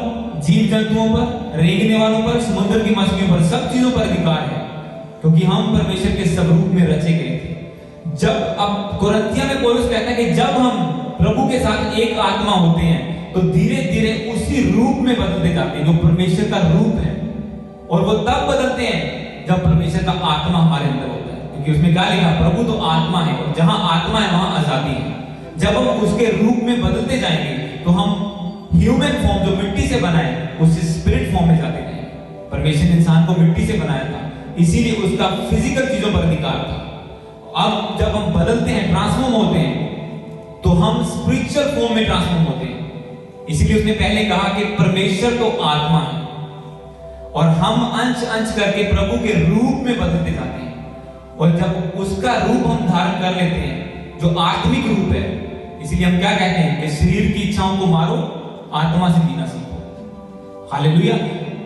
जीव जंतुओं पर, रेंगने वालों पर, समुद्र की मछलियों पर, सब चीजों पर अधिकार है, क्योंकि हम परमेश्वर के स्वरूप में रचे गए थे। जब अब कुरिन्थिया में पौलुस कहता है कि जब हम प्रभु के साथ एक आत्मा होते हैं, तो धीरे धीरे उसी रूप में बदलते जाते हैं जो परमेश्वर का रूप है। और वो तब बदलते हैं जब परमेश्वर का आत्मा हमारे अंदर होता है, क्योंकि उसमें क्या लिखा, प्रभु तो आत्मा है, और जहां आत्मा है वहां आजादी है। जब हम उसके रूप में बदलते जाएंगे, तो हम ह्यूमन फॉर्म जो मिट्टी से बना है, उससे स्पिरिट फॉर्म में जाते जाएंगे। परमेश्वर ने इंसान को मिट्टी से बनाया था, इसीलिए उसका फिजिकल चीजों पर अधिकार था। अब जब हम बदलते हैं, ट्रांसफॉर्म होते हैं, तो हम स्पिरिचुअल फॉर्म में ट्रांसफॉर्म होते हैं। इसीलिए उसने पहले कहा कि परमेश्वर तो आत्मा है, और हम अंश अंश करके प्रभु के रूप में बदलते जाते हैं। और जब उसका रूप हम धारण कर लेते हैं, जो आत्मिक रूप है, इसलिए हम क्या कहते हैं कि शरीर की इच्छाओं को मारो, आत्मा से जीना सीखो। हालेलुया।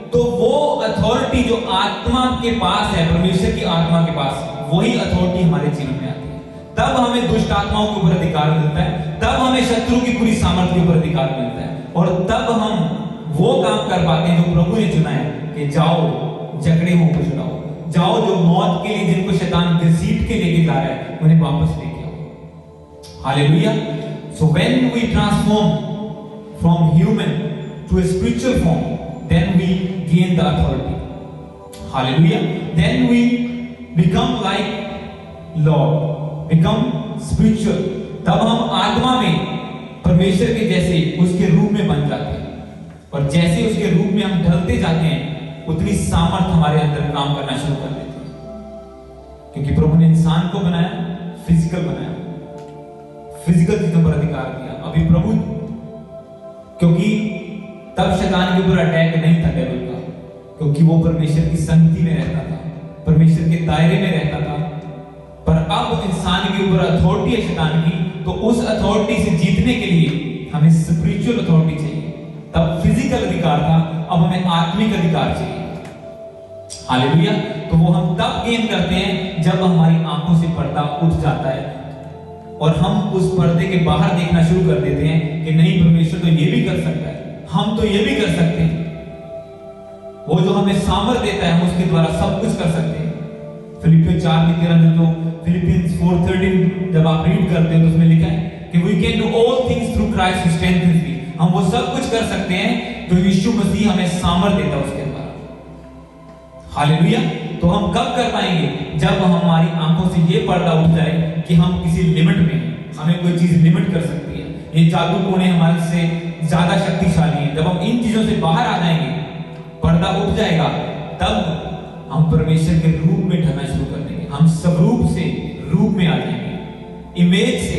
तो वो अथॉरिटी अथॉरिटी जो आत्मा के पास है, परमेश्वर की आत्मा के पास, वही अथॉरिटी हमारे जीवन में आती है। तब हमें दुष्ट आत्माओं के ऊपर अधिकार मिलता है, तब हमें शत्रु की पूरी सामर्थ्य के ऊपर अधिकार मिलता है, और तब हम वो काम कर पाते हैं जो प्रभु ने चुना है कि जाओ जकड़े हुओं को छुड़ाओ, जाओ जो मौत के लिए जिनको शैतान घसीट के लेके जा रहा है उन्हें वापस लेके आओ। Hallelujah. So when we transform from human to a spiritual form, then we gain the authority. Hallelujah. Then we become like Lord, become spiritual. तब हम आत्मा में परमेश्वर के जैसे उसके रूप में बन जाते हैं, और जैसे उसके रूप में हम ढलते जाते हैं उतनी सामर्थ हमारे अंदर काम करना शुरू कर देती है, क्योंकि प्रभु ने इंसान को बनाया, फिजिकल बनाया, फिजिकल चीजों पर अधिकार दिया। अभी प्रभु, क्योंकि तब शैतान के ऊपर अटैक नहीं था डेविल का, क्योंकि वो परमेश्वर की संगति में रहता था, परमेश्वर के दायरे में रहता था। पर अब इंसान के ऊपर अथॉरिटी है शैतान की, तो उस अथॉरिटी से जीतने के लिए हमें स्पिरिचुअल अथॉरिटी चाहिए। तब फिजिकल अधिकार था, अब हमें आत्मिक अधिकार चाहिए। हालेलुया। तो वो हम तब गेन करते हैं जब हमारी आंखों से पर्दा उठ जाता है और हम उस पर्दे के बाहर देखना शुरू कर देते हैं कि नहीं, परमेश्वर तो ये भी कर सकता है, हम तो ये भी कर सकते हैं। वो जो हमें सामर्थ देता है हम उसके द्वारा सब कुछ कर सकते हैं। फिलिपियों 4:13 में, तो फिलिपियंस 4:13 जब आप रीड करते हो तो उसमें लिखा है कि we can do all things through Christ who strengthens me. हम वो सब कुछ कर सकते हैं जो यीशु मसीह हमें सामर्थ देता है उसके द्वारा। हालेलुया। तो हम कब कर पाएंगे? जब हमारी आंखों से ये पर्दा उठ जाए कि हम किसी लिमिट में हैं, हमें कोई चीज लिमिट कर सकती है, ये जादू टोने हमारे से ज्यादा शक्तिशाली है। जब हम इन चीजों से बाहर आ जाएंगे, पर्दा उठ जाएगा, तब हम परमेश्वर के रूप में ढलना शुरू कर देंगे। हम स्वरूप से रूप में आ जाएंगे, इमेज से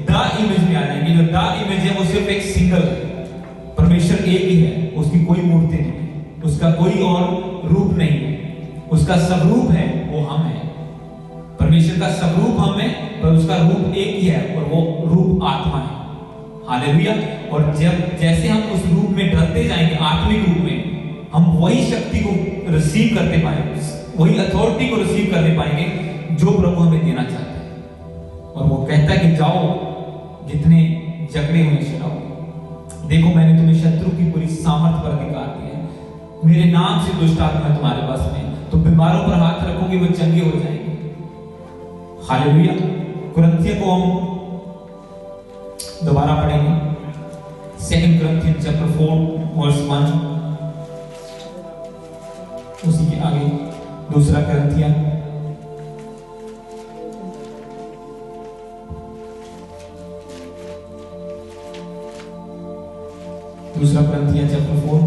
द इमेज में आ जाएंगे। जो द इमेज है वो सिर्फ एक सिंगल है, परमेश्वर एक ही है, उसकी कोई मूर्ति नहीं, उसका कोई और रूप नहीं है, उसका स्वरूप है वो हम है। परमेश्वर का स्वरूप हम है, पर उसका रूप एक ही है, और वो रूप आत्मा है। हालेलुया। और जब जैसे हम उस रूप में ढलते जाएंगे, आत्मिक रूप में, हम वही शक्ति को रिसीव करते पाएंगे, वही अथॉरिटी को रिसीव करने पाएंगे जो प्रभु हमें देना चाहता है। और वो कहता है कि जाओ जितने जकड़े हुए छुड़ाओ, देखो मैंने तुम्हें शत्रु की पूरी सामर्थ पर अधिकार दिया है, मेरे नाम से दुष्ट आत्मा तुम्हारे पास में, तो बीमारों पर हाथ रखोगे वो चंगे हो जाएंगे। हालेलुया। कुरिन्थियों को हम दोबारा पढ़ेंगे, 2 Corinthians chapter 4 verse 1, उसी के आगे 2 Corinthians 2 Corinthians chapter 4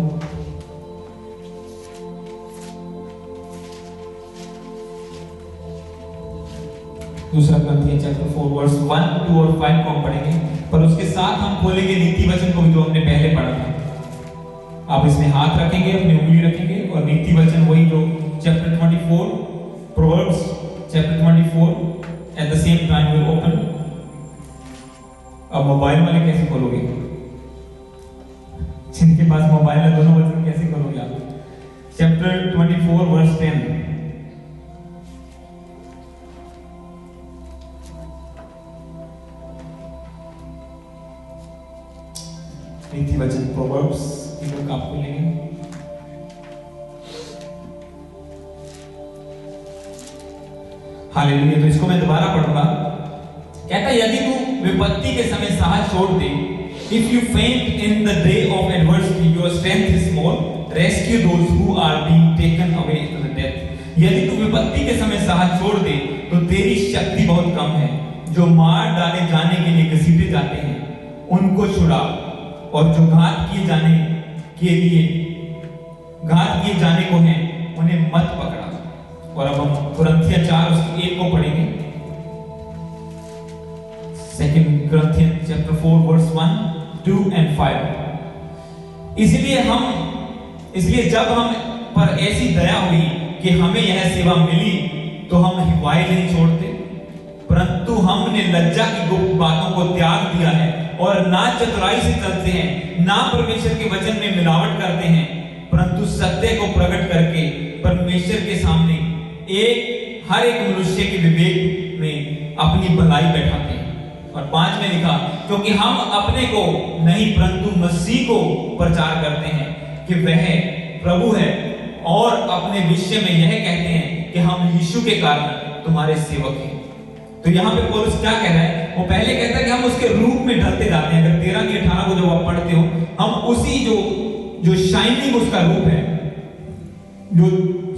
2 Corinthians chapter 4 verse 1, 2 और 5 को हम पढ़ेंगे, पर उसके साथ हम खोलेंगे नीति वचन को भी जो हमने पहले पढ़ा था। आप इसमें हाथ रखेंगे, अपनी उंगली रखेंगे, और नीति वचन वही जो chapter 24 proverbs chapter 24 at the same time will open. अब मोबाइल वाले कैसे खोलोगे? जिनके पास मोबाइल है दोनों वचन कैसे खोलोगे आप? चैप्टर 24 वर्स 10, नीति वचन प्रोवर्ब्स की बुक आपको लेंगे। हालेलुया। तो इसको मैं दोबारा पढ़ूंगा। कहता है, यदि तू विपत्ति के समय साहस छोड़ दे, if you faint in the day of adversity, your strength is small, rescue those who are being taken away to the death. यदि तू विपत्ति के समय साहस छोड़ दे तो तेरी शक्ति बहुत कम है, जो मार डाले जाने के लिए घसीटे जाते हैं उनको छुड़ा, और जो घात किए जाने को हैं उन्हें मत पकड़ा। और अब हम कुरिन्थियों 4 उसके 1 को पढ़ेंगे। 2 Corinthians chapter 4 verse 1, 2 and 5। इसलिए जब हम पर ऐसी दया हुई कि हमें यह सेवा मिली, तो हम हिवाई नहीं छोड़ते, परंतु हमने लज्जा की गुप्त बातों को त्याग दिया है, और ना चतुराई से चलते हैं, ना परमेश्वर के वचन में मिलावट करते हैं, परंतु सत्य को प्रकट करके परमेश्वर के सामने हर एक मनुष्य के विवेक में अपनी भलाई बैठाते हैं। और 5 में लिखा, क्योंकि हम अपने को नहीं परंतु मसीह को प्रचार करते हैं कि वह प्रभु है, और अपने विषय में यह कहते हैं कि हम यीशु के कारण तुम्हारे सेवक हैं। तो यहाँ पे पौलुस क्या कह रहा है? वो पहले कहता है कि हम उसके रूप में ढलते जाते हैं। अगर 13 की 18 को जब आप पढ़ते हो, हम उसी जो शाइनिंग उसका रूप है, जो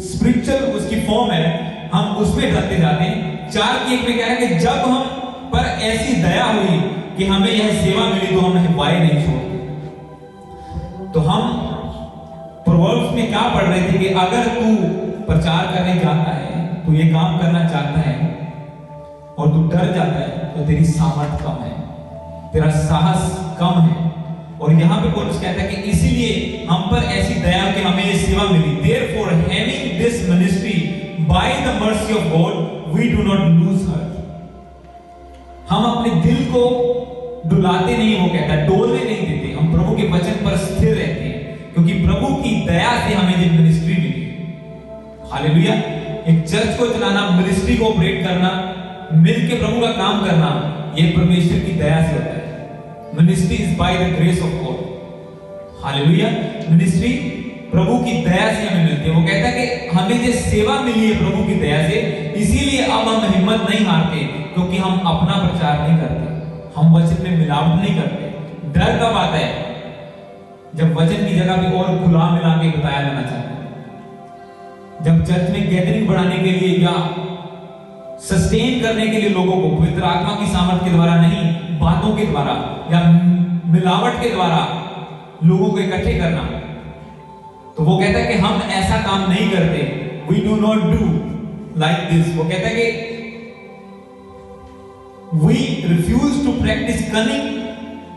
स्पिरिचुअल उसकी फॉर्म है, हम उसमें ढलते जाते हैं। 4 की 1 में कह रहा है कि जब हम पर ऐसी दया हुई कि हमें यह सेवा मिली तो हम हिफाई नहीं छोड़ते। तो हम प्रोवर्ब्स में क्या पढ़ रहे थे कि अगर तू प्रचार करने जाता है, तू ये काम करना चाहता है और तू डर जाता है, तो तेरी सामर्थ कम है, तेरा साहस कम है। और यहाँ पे पौलुस कहता है कि इसीलिए हम पर ऐसी दया कि हमें ये सेवा मिली। Therefore, having this ministry by the mercy of God, we do not lose heart. हम अपने दिल को डुलाते नहीं, वो कहता है डोलने नहीं देते, हम प्रभु के वचन पर स्थिर रहते हैं, क्योंकि प्रभु की दया से हमें ये मिनिस्ट्री मिली। हालेलुया। एक चर्च को चलाना, मिनिस्ट्री को ऑपरेट करना, मिलके प्रभु का काम करना, ये परमेश्वर की दया से होता है। Ministry is by the grace of God. Hallelujah. Ministry प्रभु की दया से हमें मिलती है। वो कहता है कि हमें जो सेवा मिली है प्रभु की दया से, इसीलिए अब हम हिम्मत नहीं हारते, क्योंकि हम अपना प्रचार नहीं करते, हम वचन में मिलावट नहीं करते। डर कब आता है? जब वचन की जगह पे और खुला मिला के बताया जाना चाहता है। जब चर्च में गैदरिंग बढ़ाने के लिए या सस्टेन करने के लिए लोगों को पवित्र आत्मा की सामर्थ के द्वारा नहीं, बातों के द्वारा या मिलावट के द्वारा लोगों को इकट्ठे करना, तो वो कहता है कि हम ऐसा काम नहीं करते। We do not do like this। वो कहता है कि we refuse to practice cunning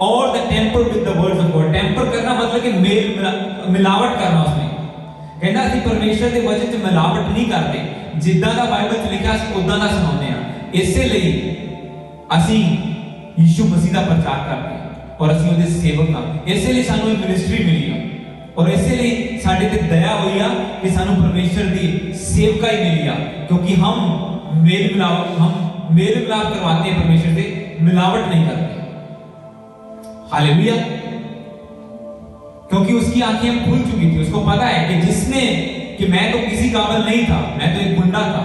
or the temper with the words of God। Temper करना मतलब कि मिलावट करना। उसमें कहना ਅਸੀਂ परमेश्वर ਦੇ वचन ਚ मिलावट नहीं करते, जिद्दां ਦਾ ਬਾਈਬਲ ਚ ਲਿਖਿਆ ਉਦਾਂ ਦਾ ਸੁਣਾਉਂਦੇ ਆ। ਇਸੇ ਲਈ ਅਸੀਂ ਯੀਸ਼ੂ ਮਸੀਹ ਦਾ ਪ੍ਰਚਾਰ ਕਰਦੇ ਹਾਂ ਔਰ ਅਸੀਂ ਉਹਦੇ ਸੇਵਕ ਹਾਂ। ਇਸੇ ਲਈ ਸਾਨੂੰ ਇਹ ਮਿਨਿਸਟਰੀ ਮਿਲੀ ਆ ਔਰ ਇਸੇ ਲਈ ਸਾਡੇ ਤੇ ਦਇਆ ਹੋਈ ਆ ਕਿ ਸਾਨੂੰ ਪਰਮੇਸ਼ਰ ਦੀ ਸੇਵਕਾਈ ਮਿਲੀ ਆ, क्योंकि हम मेल मिलाप करवाते हैं परमेश्वर से, मिलावट नहीं करते। हालेलुया। क्योंकि उसकी आंखें हम खुल चुकी थी, उसको पता है कि जिसने कि मैं तो किसी काबिल नहीं था, मैं तो एक गुंडा था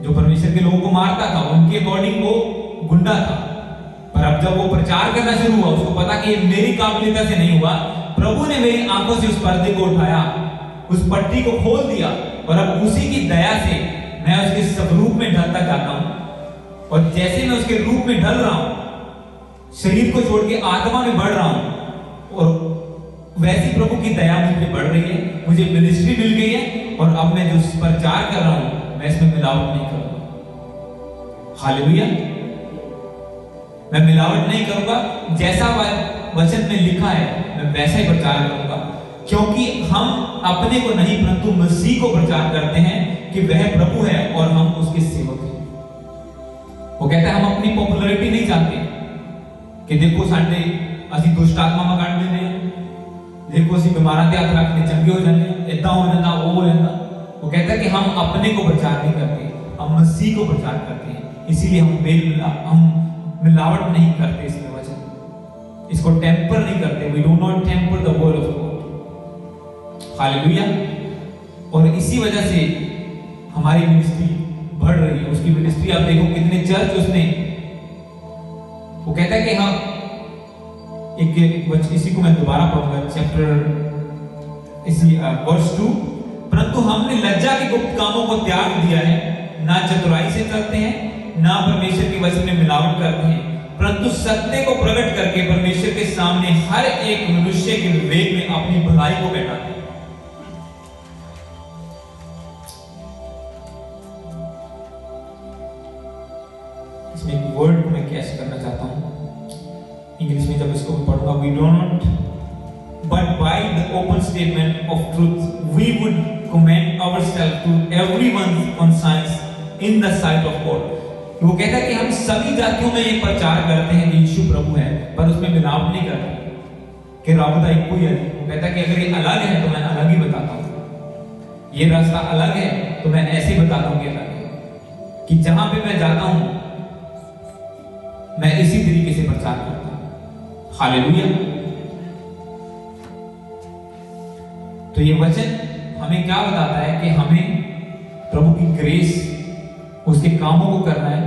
जो परमेश्वर के लोगों को मारता था, उनके अकॉर्डिंग वो गुंडा था। पर अब जब वो प्रचार करना शुरू हुआ, उसको पता कि ये मेरी काबिलियत से नहीं हुआ, प्रभु ने मेरी आंखों से उस पर्दे को उठाया, उस पट्टी को खोल दिया और अब उसी की दया से मैं उसके स्वरूप में ढलता जाता हूं। और जैसे मैं उसके रूप में ढल रहा हूं, शरीर को छोड़ के आत्मा में बढ़ रहा हूं, और वैसी प्रभु की दया मुझ पे बढ़ रही है, मुझे मिनिस्ट्री मिल गई है और अब मैं जो प्रचार कर रहा हूं मैं इसमें मिलावट नहीं करूंगा। हालेलुया। मैं मिलावट नहीं करूंगा, जैसा वचन में लिखा है मैं वैसा ही प्रचार करूंगा, क्योंकि हम अपने को नहीं परंतु मसीह को प्रचार करते हैं कि वह प्रभु है और हम उसके सेवक हैं। वो कहता है हम अपनी पॉपुलैरिटी नहीं चाहते कि देखो साडे ਅਸੀਂ ਦੁਸ਼ਟ ਆਤਮਾਵਾਂ ਕੱਢ ਦਿੰਦੇ ਹਾਂ, देखो ਅਸੀਂ ਬਿਮਾਰਾਂ ਤੇ ਹੱਥ ਰੱਖ ਕੇ ਚੰਗੇ ਹੋ ਜਾਂਦੇ ਹਾਂ, ਇਦਾਂ ਹੋ ਜਾਂਦਾ ਉਹ ਹੋ ਜਾਂਦਾ। वो कहता है कि हम अपने को प्रचार नहीं करते, हम मसीह को प्रचार करते हैं। इसीलिए हम मिलावट नहीं करते इसमें वचन, इसको टेम्पर नहीं करते। We do not temper the word of God. Hallelujah. और इसी वजह से हमारी मिनिस्ट्री बढ़ रही है। उसकी मिनिस्ट्री आप देखो कितने चर्च उसने, वो कहता है कि हम इसी को मैं दोबारा पढ़ूंगा, चैप्टर इसी वर्स 2। परंतु हमने लज्जा के गुप्त कामों को त्याग दिया है, ना चतुराई से करते हैं, ना परमेश्वर के वचन में मिलावट करते हैं, परंतु सत्य को प्रकट करके परमेश्वर के सामने हर एक मनुष्य के विवेक में अपनी भलाई को बैठाते हैं। इसमें एक वर्ड को मैं कैच करना चाहता हूं, इंग्लिश में जब इसको पढ़ूंगा, we do not but by the open statement of truth we would commend ourselves to everyone's conscience in the sight of God। वो कहता है कि हम सभी जातियों में ये प्रचार करते हैं कि यीशु प्रभु है, पर उसमें मिलावट नहीं करते कि राबता एक कोई है। वो कहता है कि अगर ये अलग है तो मैं अलग ही बताता हूँ। ये रास्ता अलग है तो मैं ऐसे बताता हूं कि अलग है, कि जहां पे मैं जाता हूं मैं इसी तरीके से प्रचार करता हूं। हालेलुया। तो ये वचन हमें क्या बताता है कि हमें प्रभु की ग्रेस, उसके कामों को करना है,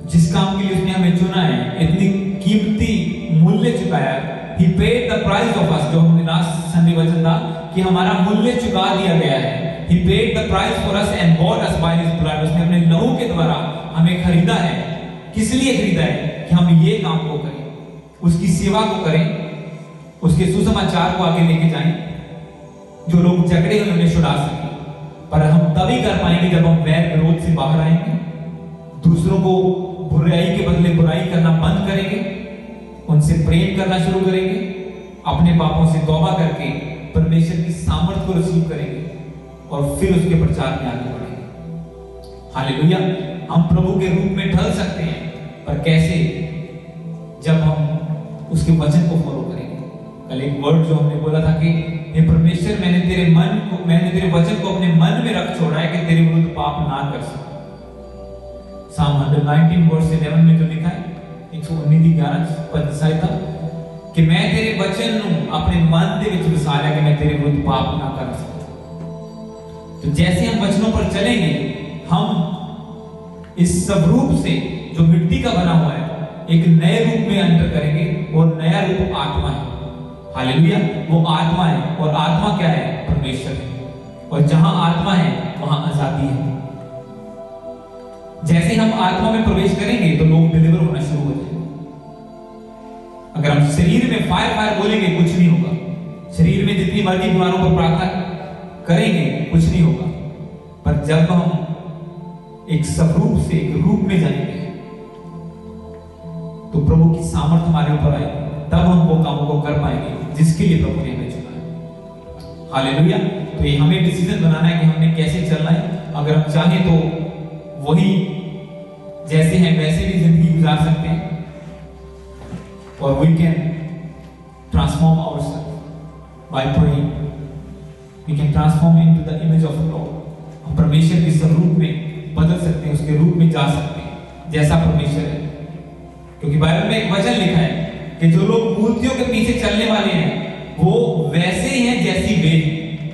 जिस काम के लिए उसने हमें चुना है, इतनी कीमती मूल्य चुकाया। He paid the price of us, जो हमने लास्ट संडे वचन था कि हमारा मूल्य चुका दिया गया है। He paid the price for us and bought us by his blood, उसने अपने लहू के द्वारा हमें खरीदा है। किस लिए खरीदा है? कि हम ये काम को करें, उसकी सेवा को करें, उसके सुसमाचार को आगे लेके जाएं, जो लोग जकड़े हैं उन्हें छुड़ा सके। पर हम तभी कर पाएंगे जब हम वैर विरोध से बाहर आएंगे, दूसरों को बुराई के बदले बुराई करना बंद करेंगे, उनसे प्रेम करना शुरू करेंगे, अपने पापों से तौबा करके परमेश्वर की सामर्थ को रिसीव करेंगे और फिर उसके प्रचार में आगे बढ़ेंगे। हालेलुया। हम प्रभु के रूप में ढल सकते हैं, पर कैसे? जब हम उसके वचन को फॉलो करेंगे। कल एक वर्ड जो हमने बोला था कि हे परमेश्वर, मैंने तेरे वचन को अपने मन में रख छोड़ा है कि तेरे विरुद्ध पाप ना कर सकूं। Psalm 119 वर्स 11 में जो लिखा है, 119 पद सहायता, कि मैं तेरे वचन नूं अपने मन दे विच विसा लिया कि मैं तेरे विरुद्ध पाप ना कर सकूं। तो जैसे हम वचनों पर चलेंगे, हम इस स्वरूप से जो मिट्टी का बना हुआ है एक नए रूप में एंटर करेंगे, और नया रूप आत्मा है। हालेलुया। वो आत्मा है, और आत्मा क्या है? परमेश्वर है। और जहां आत्मा है वहां आजादी है। जैसे हम आत्मा में प्रवेश करेंगे तो लोग डिलीवर होना शुरू हो जाएंगे। अगर हम शरीर में फायर फायर बोलेंगे कुछ नहीं होगा। शरीर में जितनी मर्जी बीमारों पर प्रार्थना करेंगे कुछ नहीं होगा। पर जब हम एक स्वरूप से एक रूप में जाएंगे तो प्रभु की सामर्थ हमारे ऊपर आएगी, तब हम वो कामों को कर पाएंगे जिसके लिए प्रभु ने हमें चुना है। हालेलुया। तो ये हमें डिसीजन बनाना है कि हमने कैसे चलना है। अगर हम चाहें तो वही जैसे हैं वैसे भी जिंदगी गुजार सकते हैं, और we can transform ourselves by praying. We can transform into the image of God. हम परमेश्वर के स्वरूप में बदल सकते हैं, उसके रूप में जा सकते हैं जैसा परमेश्वर है। क्योंकि बाइबल में एक वचन लिखा है कि जो लोग मूर्तियों के पीछे चलने वाले हैं वो वैसे ही हैं जैसी वे,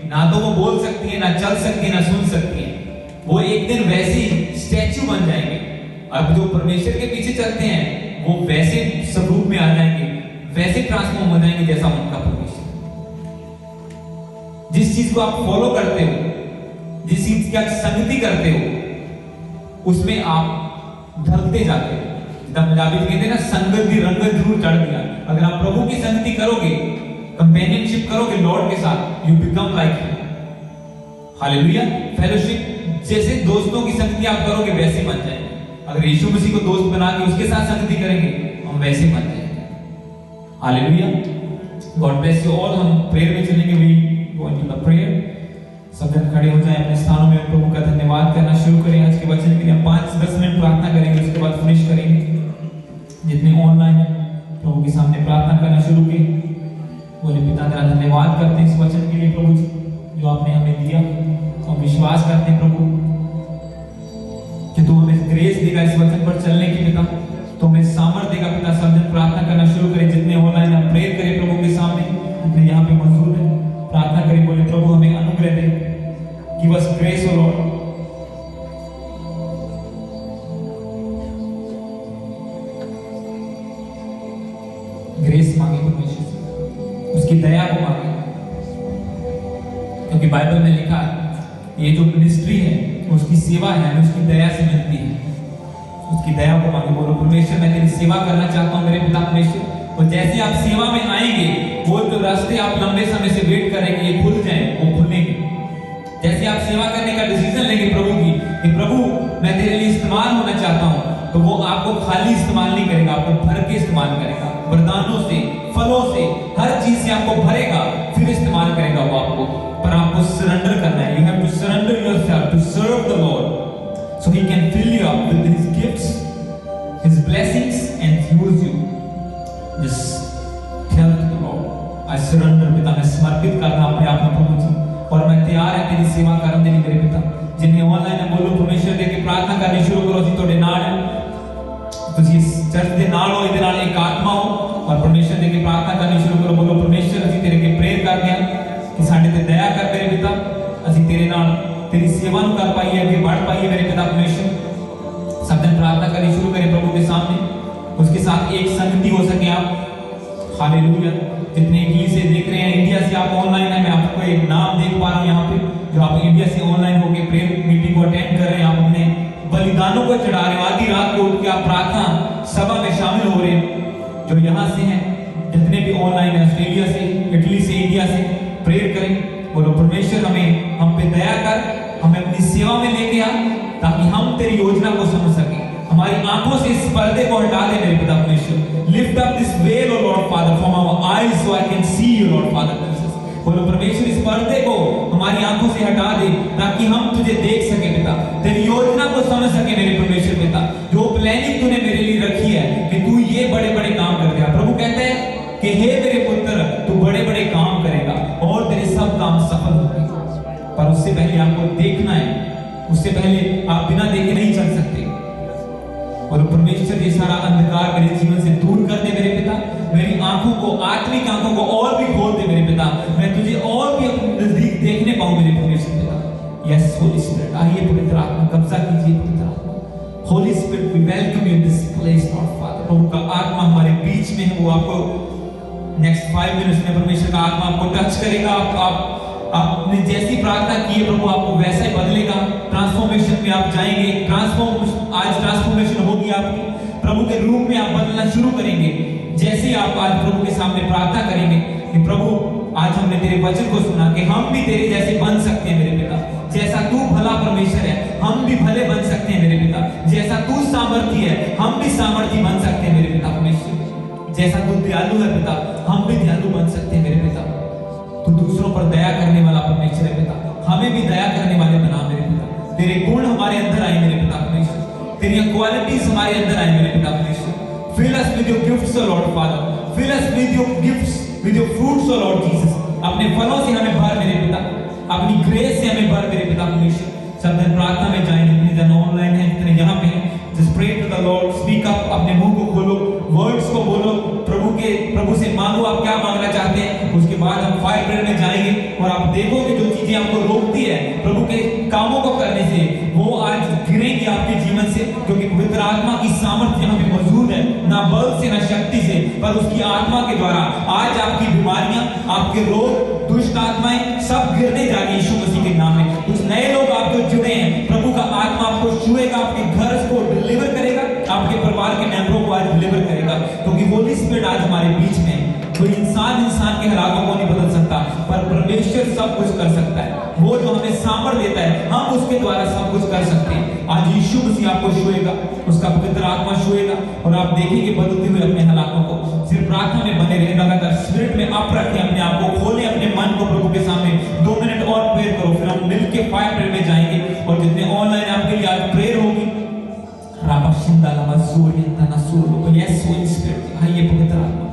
ना तो वो बोल सकती है, ना चल सकती है, ना सुन सकती है। वो एक दिन वैसे स्टैच्यू बन जाएंगे। अब जो परमेश्वर के पीछे चलते हैं वो वैसे स्वरूप में आ जाएंगे, वैसे ट्रांसफॉर्म हो जाएंगे जैसा उनका परमेश्वर। जिस चीज को आप फॉलो करते हो, जिस चीज की आप संगति करते हो, उसमें आप ढलते जाते हो। पंजाबी कहते हैं ना, संगत दी रंगत जरूर चढ़ दिया। अगर आप प्रभु की संगति करोगे, कंपेनियनशिप करोगे लॉर्ड के साथ, you become like him. Hallelujah. Fellowship जैसे दोस्तों की संगति आप करोगे वैसे बन जाएंगे। अगर यीशु मसीह को दोस्त बना के उसके साथ संगति करेंगे हम वैसे बन जाएंगे। Hallelujah. God bless you all. हम प्रेयर में चलेंगे। We go into the prayer. सब जन खड़े हो जाएं अपने स्थानों में, प्रभु का धन्यवाद करना शुरू करें। आज के वचन के लिए 5-10 मिनट प्रार्थना करेंगे, उसके बाद फिनिश करेंगे। जितने ऑनलाइन है प्रभु के सामने प्रार्थना करना शुरू की। बोले पिता तेरा धन्यवाद करते हैं इस वचन के लिए प्रभु जी जो आपने हमें दिया। हम विश्वास करते हैं प्रभु कि तू हमें ग्रेस देगा इस वचन पर चलने की पिता, तो हमें सामर्थ देगा पिता। सब जन प्रार्थना करना शुरू करें। जितने ऑनलाइन हम प्रेयर करें प्रभु के सामने, जितने यहाँ पे मौजूद हैं प्रार्थना करें। बोले प्रभु हमें अनुग्रह दे, गिव अस ग्रेस ओ लॉर्ड। ग्रेस मांगे परमेश्वर से, उसकी दया को मांगे। क्योंकि बाइबल में लिखा है ये जो मिनिस्ट्री है, उसकी सेवा है, हमें उसकी दया से मिलती है। उसकी दया को मांगे। बोलो परमेश्वर मैं तेरी सेवा करना चाहता हूँ मेरे पिता परमेश्वर। और जैसे आप सेवा में आएंगे, वो जो रास्ते आप लंबे समय से वेट करेंगे ये खुल जाए, वो खुलेंगे। जैसे आप सेवा करने का डिसीजन लेंगे प्रभु की कि प्रभु मैं तेरे लिए इस्तेमाल होना चाहता हूँ, तो वो आपको खाली इस्तेमाल नहीं करेगा, आपको भर के इस्तेमाल करेगा। वरदानों से, फलों से, हर चीज से आपको भरेगा, फिर इस्तेमाल करेगा वो आपको। पर आपको सरेंडर करना है। You have to surrender yourself to serve the Lord so he can fill you up with his gifts, his blessings and use you. Just tell the Lord I surrender. पिता मैं समर्पित करना अपने आप को प्रभु जी, और मैं तैयार है तेरी सेवा करने के लिए मेरे पिता। जिन्हें ऑनलाइन है बोलो परमेश्वर दे के प्रार्थना करनी शुरू करो ਅਸੀਂ ਤੁਹਾਡੇ ਨਾਲ ਹੈ ਤੁਸੀਂ ਇਸ ਚਰਚ ਦੇ ਨਾਲ ਹੋ ਇਹਦੇ ਨਾਲ ਇੱਕ ਆਤਮਾ ਹੋ और परमेश्वर दे के प्रार्थना करनी शुरू करो। बोलो परमेश्वर ਅਸੀਂ तेरे के प्रेयर करते हैं कि ਸਾਡੇ ਤੇ दया कर मेरे पिता ਅਸੀਂ तेरे नाल तेरी सेवा ਨੂੰ कर पाइए आगे बढ़ पाइए मेरे पिता परमेश्वर। सब दिन प्रार्थना करनी शुरू करें प्रभु के सामने, उसके साथ एक संगति हो सके आप। हालेलुया। जितने इंग्लिश से देख रहे हैं, इंडिया से आप ऑनलाइन है, मैं आपको एक नाम देख पा रहा हूँ यहाँ पे जो आप इंडिया से ऑनलाइन होकर प्रेयर मीटिंग को अटेंड कर रहे हैं। आप अपने बलिदानों को चढ़ा रहे हो, आधी रात को उठ के आप प्रार्थना सभा में शामिल हो रहे हैं। जो यहाँ से हैं, जितने भी ऑनलाइन है, ऑस्ट्रेलिया से, इटली से, इंडिया से प्रेयर करें। बोलो परमेश्वर हमें हम पे दया कर, हमें अपनी सेवा में लेके आ ताकि हम तेरी योजना को समझ सके। हमारी आंखों से इस पर्दे को हटा दे मेरे पिता परमेश्वर। Lift up this veil O Lord Father from our eyes so I can see you Lord Father Jesus. बोलो परमेश्वर इस पर्दे को हमारी आंखों से हटा दे ताकि हम तुझे देख सके पिता, तेरी योजना को समझ सके मेरे परमेश्वर पिता। जो प्लानिंग तूने मेरे लिए रखी है कि तू ये बड़े बड़े काम कर दिया। प्रभु कहते हैं कि हे मेरे पुत्र तू बड़े बड़े काम करेगा और तेरे सब काम सफल होंगे। पर उससे पहले आपको देखना है, उससे पहले आप बिना देखे नहीं चल सकते। और परमेश्वर ये सारा अंधकार मेरे जीवन से दूर कर दे मेरे पिता। मेरी आंखों को, आत्मिक आंखों को और भी खोल दे मेरे पिता, मैं तुझे और भी अपने नजदीक देखने पाऊं मेरे परमेश्वर पिता। यस होली स्पिरिट, आइए पवित्र आत्मा कब्जा कीजिए पवित्र आत्मा। Holy Spirit we welcome you in this place Lord Father. प्रभु का आत्मा हमारे बीच में है, वो आपको नेक्स्ट 5 मिनट्स में परमेश्वर का आत्मा आपको टच करेगा। आपने जैसी प्रार्थना की है प्रभु आपको वैसा ही बदलेगा। ट्रांसफॉर्मेशन में आप जाएंगे, आज ट्रांसफॉर्मेशन होगी आपकी। प्रभु के रूप में आप बदलना शुरू करेंगे जैसे आप आज प्रभु के सामने प्रार्थना करेंगे कि प्रभु आज हमने तेरे वचन को सुना कि हम भी तेरे जैसे बन सकते हैं मेरे पिता। जैसा तू भला परमेश्वर है हम भी भले बन सकते हैं मेरे पिता। जैसा तू सामर्थी है हम भी सामर्थी बन सकते हैं मेरे पिता परमेश्वर। जैसा तू दयालु है पिता हम भी दयालु बन सकते हैं मेरे पिता। तू दूसरों पर दया करने वाला परमेश्वर है पिता, हमें भी दया करने वाले बना मेरे पिता। तेरे गुण हमारे अंदर आए मेरे पिता परमेश्वर, तेरी क्वालिटीज हमारे अंदर आए मेरे पिता परमेश्वर। Fill us with your gifts, O Lord Father. Fill us with your gifts, with your fruits, O Lord Jesus. अपने फलों से हमें भर मेरे पिता, अपनी ग्रेस से हमें भर मेरे पिता परमेश्वर। सब दिन प्रार्थना में जाएंगे, जितने जन ऑनलाइन है, जितने यहाँ पे हैं, just pray to the Lord, speak up, अपने मुंह को खोलो, वर्ड्स को बोलो, प्रभु से मांगो आप क्या मांगना चाहते हैं। उसके बाद हम फायर प्रेयर में जाएंगे और आप देखोगे जो चीजें आपको रोकती है प्रभु के कामों को करने से, वो आज गिरेंगी आपके जीवन से। क्योंकि पवित्र आत्मा की सामर्थ्य यहाँ पे मौजूद है, ना बल से ना शक्ति से, पर उसकी आत्मा के द्वारा आज आपकी बीमारियां, आपके रोग, दुष्ट आत्माएं सब गिरने जा रही यीशु मसीह के नाम में। कुछ नए लोग आप जो जुड़े हैं, प्रभु का आत्मा आपको छुएगा, आपके घर को डिलीवर करेगा, आपके परिवार के मेंबरों को आज डिलीवर करेगा। क्योंकि होली स्पिरिट आज हमारे बीच में। कोई इंसान के हालातों को नहीं बदल सकता, पर परमेश्वर सब कुछ कर सकता है। वो जो हमें सामर्थ देता है हम उसके द्वारा सब कुछ कर सकते हैं। आज यीशु मसीह आपको छुएगा, उसका पवित्र आत्मा छुएगा और आप देखेंगे बदलते हुए अपने हालातों को। सिर्फ प्रार्थना में बने रहे, लगातार स्पिरिट में अप रखें अपने आप को, खोलें अपने मन को प्रभु के सामने। 2 मिनट और प्रेयर करो, फिर हम मिलके फायर प्रेयर में जाएंगे। और जितने ऑनलाइन आपके लिए आज प्रेयर होगी, आइए पवित्र आत्मा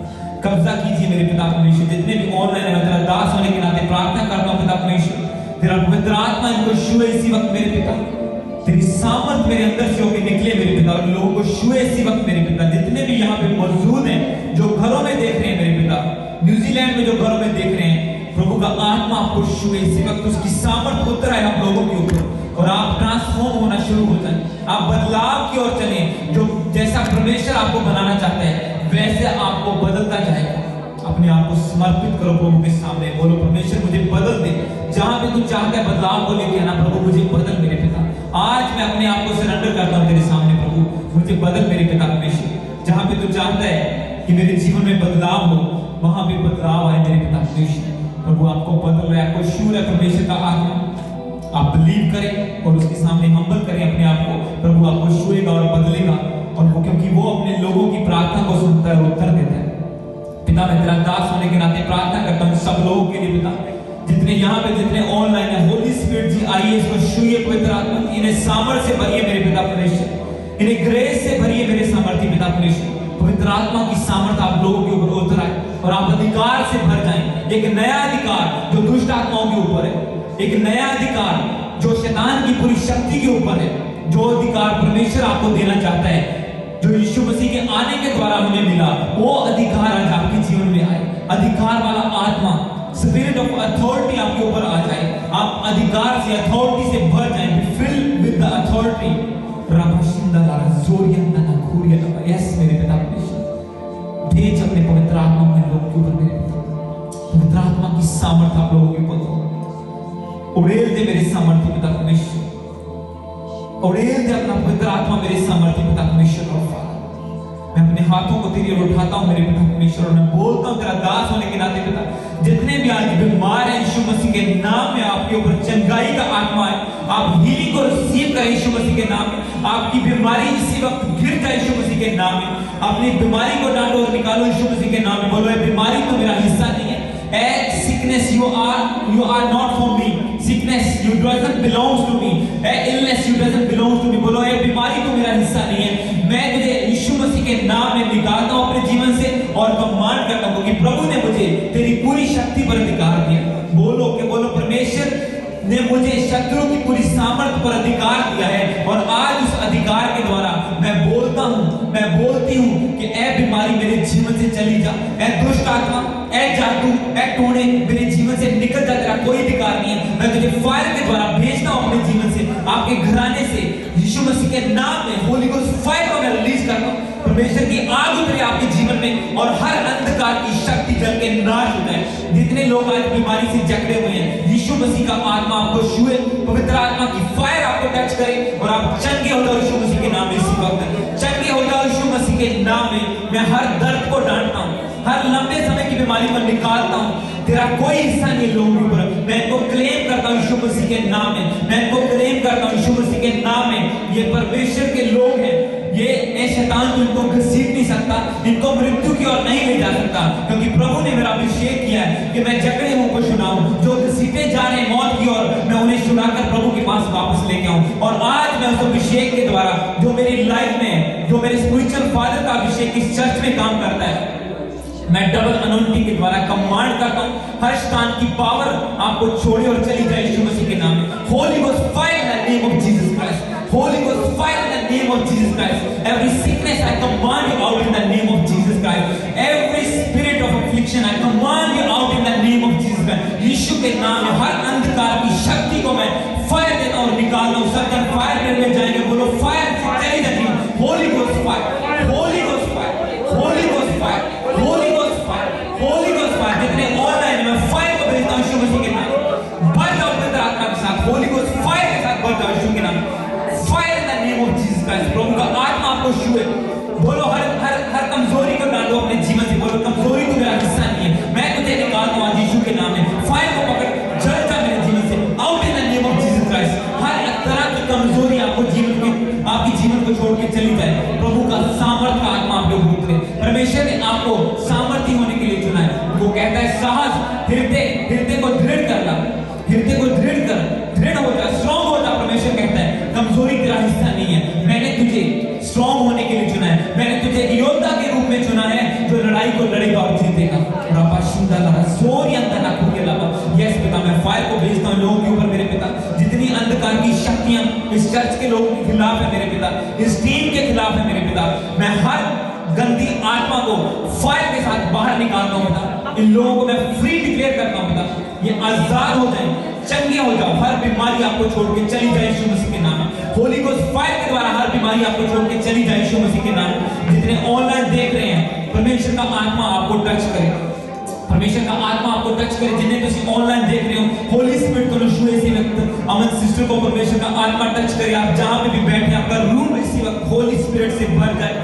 कब्जा कीजिए मेरे पिता परमेश्वर। जितने भी ऑनलाइन है, मैं तेरा दास होने के नाते प्रार्थना करता हूँ पिता परमेश्वर, तेरा पवित्र आत्मा इनको छुए इसी वक्त मेरे पिता। तेरी सामर्थ मेरे अंदर से होकर निकले मेरे पिता और लोगों को छुए इसी वक्त मेरे पिता। जितने भी यहाँ पे मौजूद हैं, जो घरों में देख रहे हैं मेरे पिता, न्यूजीलैंड में जो घरों में देख रहे हैं, प्रभु का आत्मा आपको छुए इसी वक्त, उसकी सामर्थ उतर आए आप लोगों के ऊपर और आप ट्रांसफॉर्म होना शुरू हो जाए। आप बदलाव की ओर चले, जो जैसा परमेश्वर आपको बनाना चाहता है वैसे आपको बदलता जाएगा। अपने आप को समर्पित करो प्रभु के सामने, बोलो परमेश्वर मुझे बदल दे। जहां पे तू चाहता है बदलाव को लेके आना, प्रभु मुझे बदल मेरे पिता। आज मैं अपने आप को सरेंडर करता हूं तेरे सामने प्रभु, मुझे बदल मेरे पिता परमेश्वर। जहां पे तू चाहता है कि मेरे जीवन में बदलाव हो, वहां पे बदलाव आए मेरे पिता परमेश्वर। प्रभु आपको बदल रहा है, आपको छू रहा है परमेश्वर का आत्मा। आप बिलीव करें और उसके सामने हम्बल करें अपने आप को, प्रभु आपको छुएगा और बदलेगा। और वो क्योंकि वो अपने लोगों की प्रार्थना को सुनता है और उत्तर देता है। पिता मैं तेरा दास होने के नाते प्रार्थना करता हूँ सब लोगों के लिए पिता, जितने यहाँ पे, जितने ऑनलाइन है। होली स्पिरिट जी आइए, इसको छुइए पवित्र आत्मा, इन्हें सामर्थ्य से भरिए मेरे पिता परमेश्वर, इन्हें ग्रेस से भरिए मेरे सामर्थ्य पिता परमेश्वर। पवित्र आत्मा की सामर्थ्य आप लोगों के ऊपर उतर आए और आप अधिकार से भर जाएं, एक नया अधिकार जो दुष्ट आत्माओं के ऊपर है। एक नया अधिकार जो शैतान की पूरी शक्ति के ऊपर है, जो अधिकार परमेश्वर आपको देना चाहता है, जो यीशु मसीह के आने के द्वारा हमें मिला, वो अधिकार आज आपके जीवन में आए। अधिकार वाला आत्मा, स्पिरिट ऑफ अथॉरिटी आपके ऊपर आ जाए, आप अधिकार से, अथॉरिटी से भर जाएं, be filled with the authority. Yes मेरे पिता परमेश्वर, भेज अपने पवित्र आत्मा में लोगों के ऊपर, मेरे पिता पवित्र आत्मा की सामर्थ आप लोगों के ऊपर उड़ेल दे मेरे सामर्थ्य पिता परमेश्वर, उड़ेल दे अपना पवित्र आत्मा मेरे सामर्थ्य पिता परमेश्वर। और मैं अपने हाथों को तेरी ओर उठाता हूं मेरे पिता परमेश्वर, और मैं बोलता हूं तेरा दास होने के नाते पिता, जितने भी आज बीमार हैं यीशु मसीह के नाम में आपके ऊपर चंगाई का आत्मा है, आप हीलिंग को रिसीव करें यीशु मसीह के नाम में। आपकी बीमारी इसी वक्त गिर जाए यीशु मसीह के नाम में। अपनी बीमारी को डांटो और निकालो यीशु मसीह के नाम में। बोलो ये बीमारी तो मेरा हिस्सा नहीं है। Sickness, you are not for me. Sickness, you doesn't belongs to me. Illness, you doesn't belongs to me. बोलो ये बीमारी तो मेरा हिस्सा नहीं है। मैं तुझे यीशु मसीह के नाम में निकालता हूँ अपने जीवन से और कमांड करता हूँ कि प्रभु ने मुझे तेरी पूरी शक्ति पर अधिकार दिया। बोलो कि बोलो परमेश्वर ने मुझे शत्रु की पूरी सामर्थ पर अधिकार दिया है, और आज उस अधिकार के द्वारा मैं बोलता हूँ, मैं बोलती हूँ कि ए बीमारी मेरे जीवन से चली जा, ए दुष्ट आत्मा, ए जादू, ए टोने मेरे जीवन से निकल जा, तेरा कोई अधिकार नहीं है। मैं तुझे फायर के द्वारा भेजता हूँ अपने जीवन से, आपके घराने से, यीशु मसीह के नाम में होली गोस्ट फायर को मैं रिलीज करता हूँ। परमेश्वर की आग उतरे आपके जीवन में और हर अंधकार की शक्ति जल के नाश हो जाए। जितने लोग आज बीमारी से जकड़े हुए हैं, यीशु मसीह का आत्मा आपको छुए, पवित्र आत्मा की फायर आपको टच करे और आप चंगे हो जाओ यीशु मसीह के नाम में। इसी वक्त चंगे हो जाओ यीशु मसीह के नाम में। मैं हर दर्द को डांटता हूँ, हर लंबे समय की बीमारी को निकालता हूँ। तेरा कोई हिस्सा नहीं लोगों के ऊपर। मैं इनको क्लेम करता हूँ यीशु मसीह के नाम में। मैं इनको क्लेम करता हूँ यीशु मसीह के नाम में। ये परमेश्वर के लोग हैं, ये शैतान तो इनको घसीट नहीं सकता, इनको मृत्यु की ओर नहीं ले जा सकता, क्योंकि प्रभु ने मेरा अभिषेक किया है कि मैं जकड़े हुओं को छुड़ाऊं। जो घसीटे जा रहे हैं मौत की ओर, मैं उन्हें छुड़ाकर प्रभु के पास वापस लेके आऊं। और आज मैं उस अभिषेक के द्वारा जो मेरी लाइफ में, जो मेरे स्पिरिचुअल फादर का अभिषेक इस चर्च में काम करता है, मैं डबल अनॉइंटिंग के द्वारा कमांड करता हूं, हर शैतान की पावर आपको छोड़े और चली जाए यीशु मसीह के नाम में। Holi ghost fire in the name of Jesus Christ. Holy Ghost fire in the name of Jesus Christ. Every sickness I command you out in the name of Jesus Christ. Every spirit of affliction I command you out in the name of Jesus Christ. यीशु के नाम में हर अंधकार की शक्ति को मैं फायर देता हूँ और निकालता हूँ। सब जन फायर में जाएंगे, बोलो फायर चली जाती है। Holy Ghost fire, Holy Ghost fire, Holy Ghost fire, Holy Ghost fire, Holy Ghost fire। जितने ऑनलाइन में फायर को भेजता हूँ यीशु मसीह के नाम में। बढ़ जाओ पवित्र आत्मा के साथ, Holy Ghost फायर के साथ बढ़ जाओ यीशु के नाम में। Fire in the name of Jesus Christ. प्रभु का आत्मा आपको छुए। बोलो हर कमजोरी को डालो अपने जीवन से। बोलो कमजोरी तो मेरा हिस्सा नहीं है, मैं तुझे निकालता हूं आज यीशु के नाम में। फायर को पकड़, जल जा मेरे जीवन से, out in the name of Jesus Christ. हर तरह की कमजोरी आपको जीवन में, आपके जीवन को छोड़ के चली जाए। प्रभु का सामर्थ का आत्मा आपके ऊपर उतरे। परमेश्वर ने आपको सामर्थी होने के लिए चुना है। वो कहता है साहस, हृदय को दृढ़ करना, हृदय को दृढ़ कर, दृढ़ हो जा, स्ट्रांग हो जा। परमेश्वर कहता है कमजोरी तेरा हिस्सा नहीं है, मैंने तुझे स्ट्रांग होने के लिए चुना है। मैंने तुझे योद्धा के रूप में चुना है जो लड़ाई को लड़ेगा और जीतेगा। यस पिता, मैं फायर को भेजता हूं लोगों के ऊपर मेरे पिता। जितनी अंधकार की शक्तियां इस चर्च के लोगों के खिलाफ है मेरे पिता, इस टीम के खिलाफ है मेरे पिता, मैं हर गंदी आत्मा को फायर के साथ बाहर निकालता हूं पिता। इन लोगों को मैं फ्री डिक्लेयर करता हूं पिता, ये आजाद हो जाए, चंगे हो जाओ। हर बीमारी आपको छोड़ के चली जाए यीशु मसीह के नाम में। होली गोस्ट फायर के द्वारा हर बीमारी आपको छोड़ के चली जाए यीशु मसीह के नाम में। जितने ऑनलाइन देख रहे हैं, परमेश्वर का आत्मा आपको टच करे, परमेश्वर का आत्मा आपको टच करे। जिन्हें तुम ऑनलाइन देख रहे हो, होली स्पिरिट को छुए इसी वक्त। अमन सिस्टर को परमेश्वर का आत्मा टच करे। आप जहां पे भी बैठे, आपका रूम इसी वक्त होली स्पिरिट से भर जाए।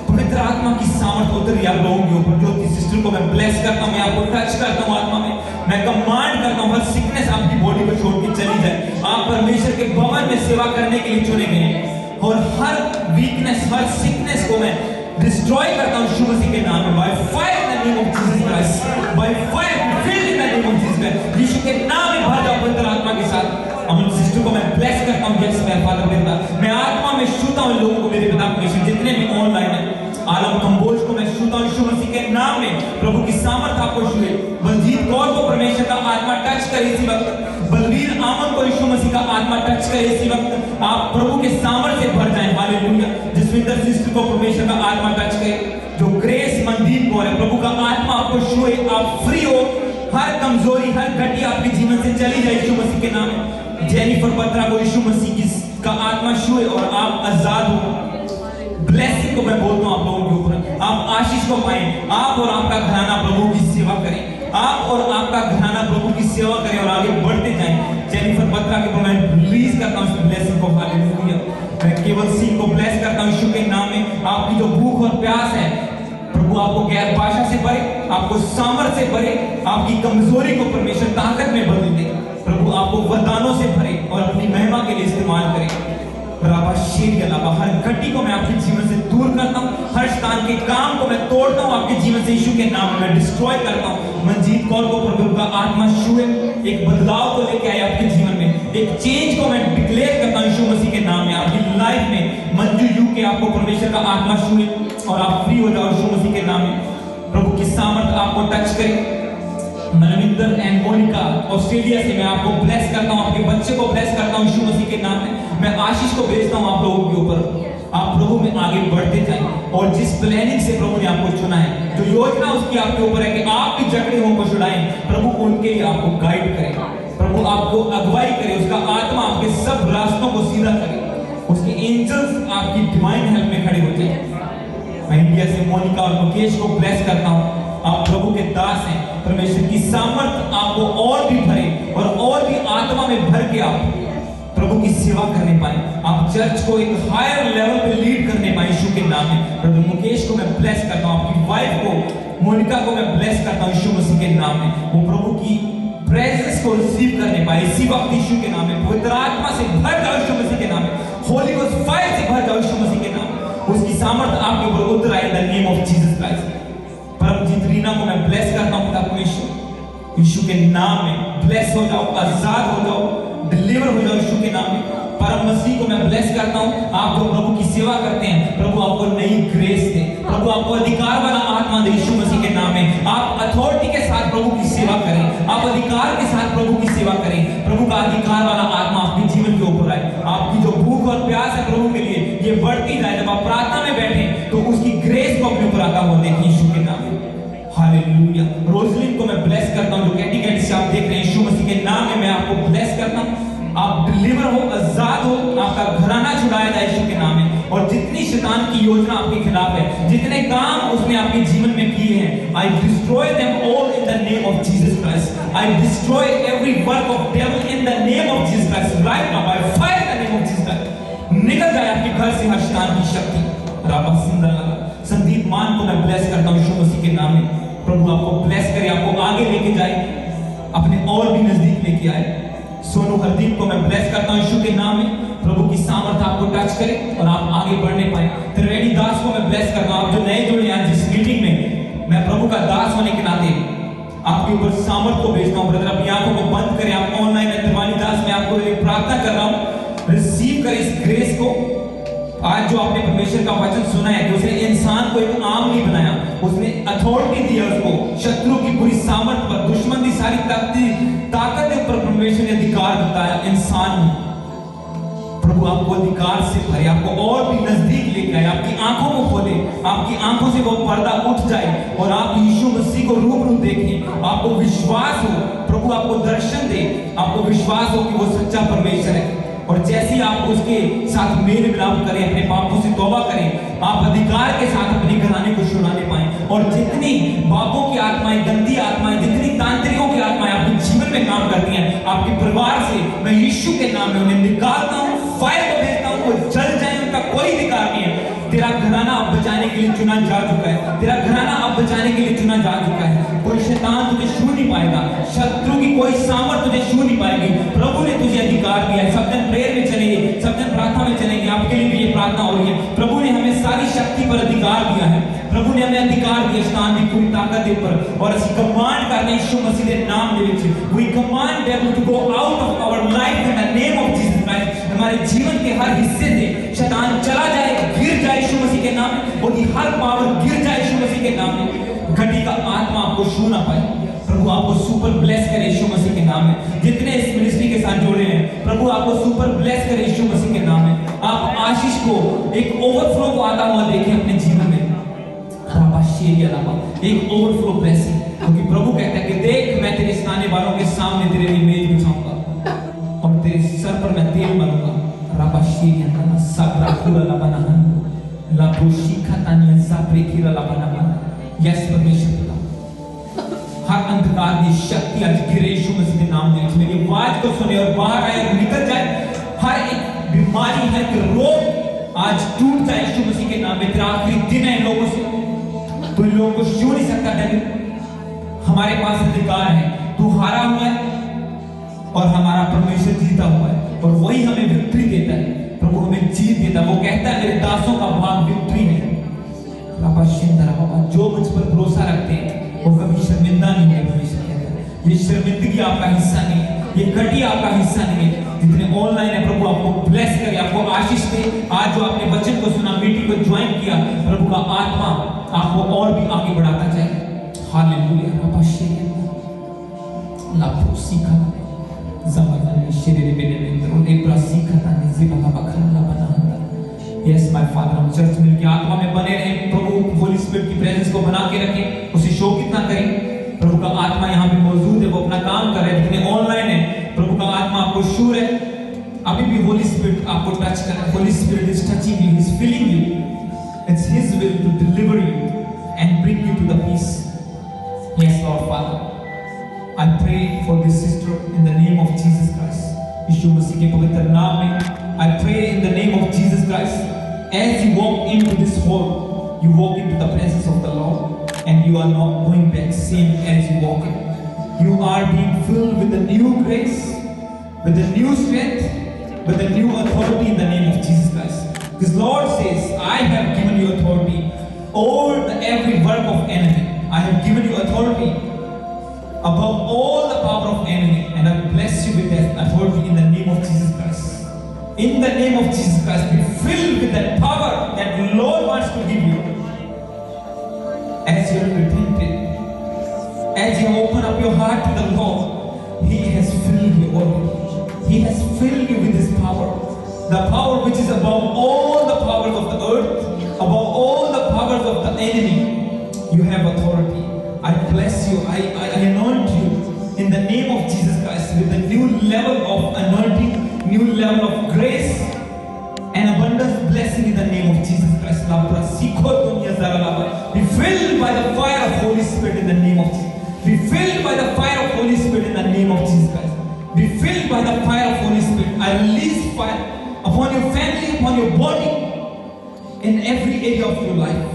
पवित्र आत्मा की सामर्थ उतरी आप लोगों के ऊपर। ज्योति सिस्टर को मैं ब्लेस करता हूं, मैं आपको टच करता हूं आत्मा में। मैं कमांड करता हूं हर सिकनेस आपकी बॉडी को छोड़ के चली जाए। आप परमेश्वर के भवन में सेवा करने के लिए चुने गए हैं, और हर वीकनेस, हर सिकनेस को मैं डिस्ट्रॉय करता हूं यीशु मसीह के नाम में। By fire in the name of Jesus Christ, by fire filled in the name of Jesus Christ. यीशु के नाम में भर जाओ पवित्र आत्मा के साथ। अमन सिस्टर को मैं ब्लेस करता हूं। यस मैं फादर देता, मैं आत्मा में छूता हूं लोगों को मेरे पिता परमेश्वर। जितने भी ऑनलाइन है, आलम कंबोज को मैं छूता हूं यीशु मसीह के नाम में। प्रभु की सामर्थ आपको छुए। बलजीत कौर को परमेश्वर का आत्मा टच करे इसी वक्त। बलवीर आमन को यीशु मसीह का आत्मा टच करे इसी वक्त। आप प्रभु के सामर्थ्य से भर जाएं। हालेलुया। जसविंदर सिस्टर को परमेश्वर का आत्मा टच करे। जो ग्रेस मनदीप को है, प्रभु का आत्मा आपको छुए, आप फ्री हो, हर कमजोरी हर घटी आपके जीवन से चली जाए यीशु मसीह के नाम में। जेनिफर बत्रा को यीशु मसीह का आत्मा छुए और आप आजाद हो। ब्लेसिंग को मैं बोलता हूं आप लोगों के ऊपर, आप आशीष को पाएं। आप और आपका घराना प्रभु की सेवा करें, आप और आपका घराना प्रभु की सेवा करें और आगे बढ़ते जाएं। जेनिफर बत्रा के ऊपर मैं रिलीज करता हूं इस ब्लेसिंग को। हालेलुया। मैं केवल सिंह को ब्लेस करता हूं यीशु के नाम में। आपकी जो भूख और प्यास है, प्रभु आपको गैर भाषा से भरे, आपको सामर्थ से भरे, आपकी कमजोरी को परमेश्वर ताकत में बदल दे। प्रभु आपको वरदानों से भरे और अपनी महिमा के लिए इस्तेमाल करे। के अलावा हर घटी को मैं आपके जीवन से दूर करता हूँ, हर स्थान के काम को मैं तोड़ता हूँ आपके जीवन से यीशु के नाम में मैं डिस्ट्रॉय करता हूँ। मंजीत कौर को प्रभु का आत्मा छुए, एक बदलाव को लेके आए आपके जीवन में, एक चेंज को मैं डिक्लेयर करता हूँ यीशु मसीह के नाम में आपकी लाइफ में। मंजू यू के आपको परमेश्वर का आत्मा छुए और आप फ्री हो जाओ यीशु मसीह के नाम में। प्रभु की सामर्थ आपको टच करे। मनविंदर एंड मोनिका ऑस्ट्रेलिया से मैं आपको ब्लेस करता हूं, आपके बच्चे को ब्लेस करता हूं यीशु मसीह के नाम में। मैं आशीष को भेजता हूं आप लोगों के ऊपर। आप प्रभु में आगे बढ़ते जाएं और जिस प्लानिंग से प्रभु ने आपको चुना है, जो योजना उसकी आपके ऊपर है कि आपकी जकड़ियों को छुड़ाएं, प्रभु उनके लिए आपको गाइड करे, प्रभु आपको अगुवाई करे, उसका आत्मा आपके सब रास्तों को सीधा करे, उसके एंजल्स आपकी डिवाइन हेल्प में खड़े हो जाए। मैं इंडिया से मोनिका और मुकेश को ब्लेस करता हूं। आप प्रभु के दास हैं, परमेश्वर की सामर्थ आपको और भी भरे और भी आत्मा में भर के आप प्रभु की सेवा करने पाए, आप चर्च को एक हायर लेवल पे लीड करने पाए यीशु के नाम में। ब्रदर मुकेश को मैं ब्लेस करता हूं, आपकी वाइफ को मोनिका को मैं ब्लेस करता हूं यीशु मसीह के नाम में। वो प्रभु की प्रेजेंस को रिसीव करने पाए इसी वक्त यीशु के नाम में। पवित्र आत्मा से भर जाओ यीशु मसीह के नाम में, होली गोस्ट फायर से भर जाओ यीशु मसीह के नाम में। उसकी सामर्थ आपके ऊपर उतर आए in the name of Jesus Christ. Paramjit Reena को मैं ब्लेस करता हूं पिता परमेश्वर यीशु के नाम में। ब्लेस हो जाओ, आजाद हो जाओ, डिलीवर हो जाओ यीशु के नाम में। परम मसीह को मैं ब्लेस करता हूं, आप जो प्रभु की सेवा करते हैं, प्रभु आपको नई ग्रेस दे, प्रभु आपको अधिकार वाला आत्मा दे यीशु मसीह के नाम में। आप अथॉरिटी के साथ प्रभु की सेवा करें, आप अधिकार के साथ प्रभु की सेवा करें। प्रभु का अधिकार वाला आत्मा आपके जीवन के ऊपर आए। आपकी जो भूख और प्यास है प्रभु के लिए, ये बढ़ती जाए। जब आप प्रार्थना में बैठे तो उसकी ग्रेस को अपने ऊपर आता हुआ देखें यीशु के नाम में। हालेलुया। रोजलिन को मैं ब्लेस करता हूं, जो कैटेगरी से आप देख रहे हैं, यीशु मसीह के नाम में मैं आपको ब्लेस करता हूं। आप डिलीवर हो, आजाद हो, आपका घराना छुड़ाया जाए यीशु के नाम में। और जितनी शैतान की योजना आपके खिलाफ है, जितने काम उसने आपके जीवन में किए हैं, आई destroy them all in the name of Jesus Christ. I destroy every work of devil in the name of Jesus Christ right now bye fire in the name of Jesus Christ. निकल जाए आपके घर से हर शैतान की शक्ति। राबा सिंदर संदीप मान को मैं ब्लेस करता हूं यीशु मसीह के नाम में। प्रभु आपको ब्लेस करे, आपको आगे लेके जाए, अपने और भी नजदीक लेके आए। सोनू हरदीप को मैं ब्लेस करता हूं यीशु के नाम में। प्रभु की सामर्थ आपको टच करे और आप आगे बढ़ने पाए। त्रिवेणी दास को मैं ब्लेस करता हूं, आप जो नए जुड़े हैं जिस मीटिंग में, मैं प्रभु का दास होने के नाते आपके ऊपर सामर्थ को भेजता हूं। ब्रदर अपनी आंखों को बंद करें, आप ऑनलाइन है त्रिवेणी दास, मैं आपको एक प्रार्थना कर रहा हूं, रिसीव करें इस ग्रेस को। आज जो आपने परमेश्वर का वचन सुना है कि उसने इंसान को एक आम नहीं बनाया, उसने अथॉरिटी दी है उसको शत्रु की पूरी सामर्थ पर, दुश्मन की सारी ताकत पर परमेश्वर ने अधिकार दिया है इंसान। प्रभु आपको अधिकार से भरे, आपको और भी नजदीक लेके आए, आपकी आंखों को खोले, आपकी आंखों से वो पर्दा उठ जाए और आप यीशु मसीह को रूबरू देखें। आपको विश्वास हो, प्रभु आपको दर्शन दे, आपको विश्वास हो कि वो सच्चा परमेश्वर है। और जैसे आप उसके साथ मेल मिलाप करें, अपने पापों से तौबा करें, आप अधिकार के साथ अपने घराने को छुड़ाने पाएं। और जितनी बापों की आत्माएं, गंदी आत्माएं, जितनी तांत्रिकों की आत्माएं आपके जीवन में काम करती हैं, आपके परिवार से मैं यीशु के नाम में उन्हें निकालता हूं, फायर को भेजता हूं, वो जल जाए, उनका कोई अधिकार नहीं है। तेरा घराना अब बचाने के लिए चुना जा चुका है, तेरा घराना अब बचाने के लिए चुना जा चुका है। कोई शैतान तुझे छू नहीं पाएगा, शत्रु की कोई सामर्थ तुझे छू नहीं पाएगी। प्रभु ने तुझे अधिकार दिया है। सब दिन प्रेयर में चलेंगे, सब दिन प्रार्थना में चलेंगे, आपके लिए भी ये प्रार्थना हो रही है। प्रभु ने हमें सारी शक्ति पर अधिकार दिया है, प्रभु ने हमें अधिकार दिया शैतान की पूरी ताकत के ऊपर। और ਅਸੀਂ कमांड करते हैं यीशु मसीह के नाम ਦੇ ਵਿੱਚ, we command devil to go out of our life in the name of Jesus Christ। हमारे जीवन के हर हिस्से से शैतान चला जाए, गिर जाए यीशु मसीह के नाम में, और हर पावर गिर जाए यीशु मसीह के नाम में। घटी का आत्मा आपको छू ना पाए। प्रभु आपको सुपर ब्लेस करे यीशु मसीह के नाम में। जितने इस मिनिस्ट्री साथ जोड़े हैं, प्रभु आपको सुपर ब्लेस करे यीशु मसीह के नाम में। आप आशीष को, एक ओवरफ्लो को आता हुआ देखें अपने जीवन में। एक ओवरफ्लो ब्लेसिंग, क्योंकि प्रभु कहता है कि देख मैं तेरे स्नाने वालों के सामने तेरे लिए मेज बिछाऊंगा और तेरे सर पर मैं तेल मलूंगा। यस परमेश्वर, हर अंधकार की शक्ति आज गिरे यीशु मसीह के नाम में। मेरी आवाज को सुने और बाहर आए और निकल जाए। हर एक बीमारी, हर एक रोग आज टूट जाए यीशु मसीह के नाम में। तेरा आखिरी दिन है लोगों से, तू इन लोगों को छू नहीं सकता। हमारे पास अधिकार है, तू हारा हुआ है और हमारा परमेश्वर जीता हुआ है, और वही हमें विक्ट्री देता है। प्रभु हमें जीत देता है। वो कहता है मेरे दासों का भाग विक्ट्री है। जो मुझ पर भरोसा रखते हैं वो कभी शर्मिंदा नहीं है। परमेश्वर कहता है ये शर्मिंदगी आपका हिस्सा नहीं है, ये घटिया आपका हिस्सा नहीं है। जितने ऑनलाइन है प्रभु आपको ब्लेस करे, आपको आशीष दे। आज जो आपने वचन को सुना, मीटिंग को ज्वाइन किया, प्रभु का आत्मा आपको और भी आगे बढ़ाता जाए। हालेलुया। यस माय फादर, हम चर्च में की आत्मा में बने रहें। प्रभु होली स्पिरिट की प्रेजेंस को बना के रखें, उसे शोकित ना करें। प्रभु का आत्मा यहाँ पे मौजूद है, वो अपना काम कर रहे हैं। जितने ऑनलाइन है, प्रभु का आत्मा आपको शूर है। अभी भी होली स्पिरिट आपको टच कर रहा है। Holy Spirit is touching you, is feeling you. It's his will to deliver you and bring you to the peace. Yes Lord Father, I pray for this sister in the name of Jesus Christ. यीशु मसीह के पवित्र नाम में I pray in the name of Jesus Christ. As you walk into this hall, you walk into the presence of the Lord, and you are not going back same as you walk in. You are being filled with the new grace, with the new strength, with the new authority in the name of Jesus Christ. Because Lord says, I have given you authority over every work of enemy. I have given you authority above all the power of enemy, and I bless you with that authority in the name of Jesus Christ. In the name of Jesus Christ, be filled with that power that the Lord wants to give you. As you have repented, as you open up your heart to the Lord, He has filled you already. He has filled you with His power, the power which is above all the powers of the earth, above all the powers of the enemy. You have authority. I bless you, I anoint you in the name of Jesus Christ with a new level of anointing, new level of grace and abundance blessing in the name of Jesus Christ. Be filled by the fire of Holy Spirit in the name of Jesus. Be filled by the fire of Holy Spirit in the name of Jesus Christ. Be filled by the fire of Holy Spirit. I release fire upon your family, upon your body, in every area of your life.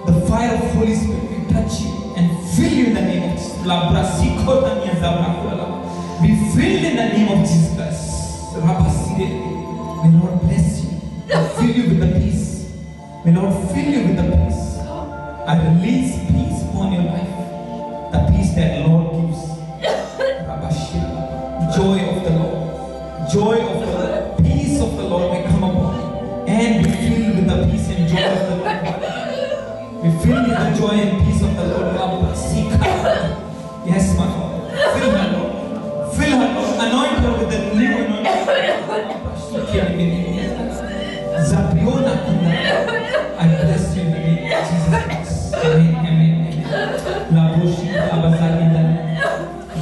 The fire of Holy Spirit will touch you and fill you in the name of Jesus. Be filled in the name of Jesus Christ. May Lord bless you and fill you with the peace. May Lord fill you with the peace. I release peace upon your life. The peace that Lord gives. Joy of the Lord. Joy of the Lord. Peace of the Lord may come upon you. And be filled with the peace and joy of the Lord. Be filled with the joy and peace of the Lord. Yes, my Lord. Fill her, Lord. Fill her, Lord. Anoint her with the new anointing. I bless you in the name of Jesus Christ. Amen. Amen. La Boshi, Abasagina,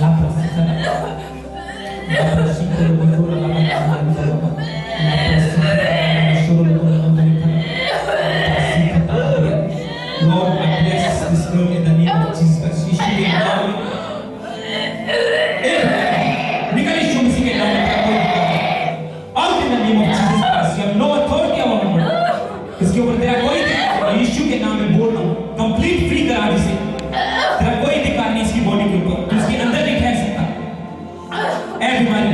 La Pasitana, La Pasitana, Lord, I bless this girl in the name of Jesus Christ. She should be now. Out in the name of Jesus Christ. You have no authority over her. इसके ऊपर तेरा कोई यीशु के नाम में बोल रहा हूँ, कंप्लीट फ्री करा जिसे। तेरा कोई अधिकार नहीं इसकी बॉडी के ऊपर, तू इसके अंदर नहीं ठहर सकता। ऐ बीमारी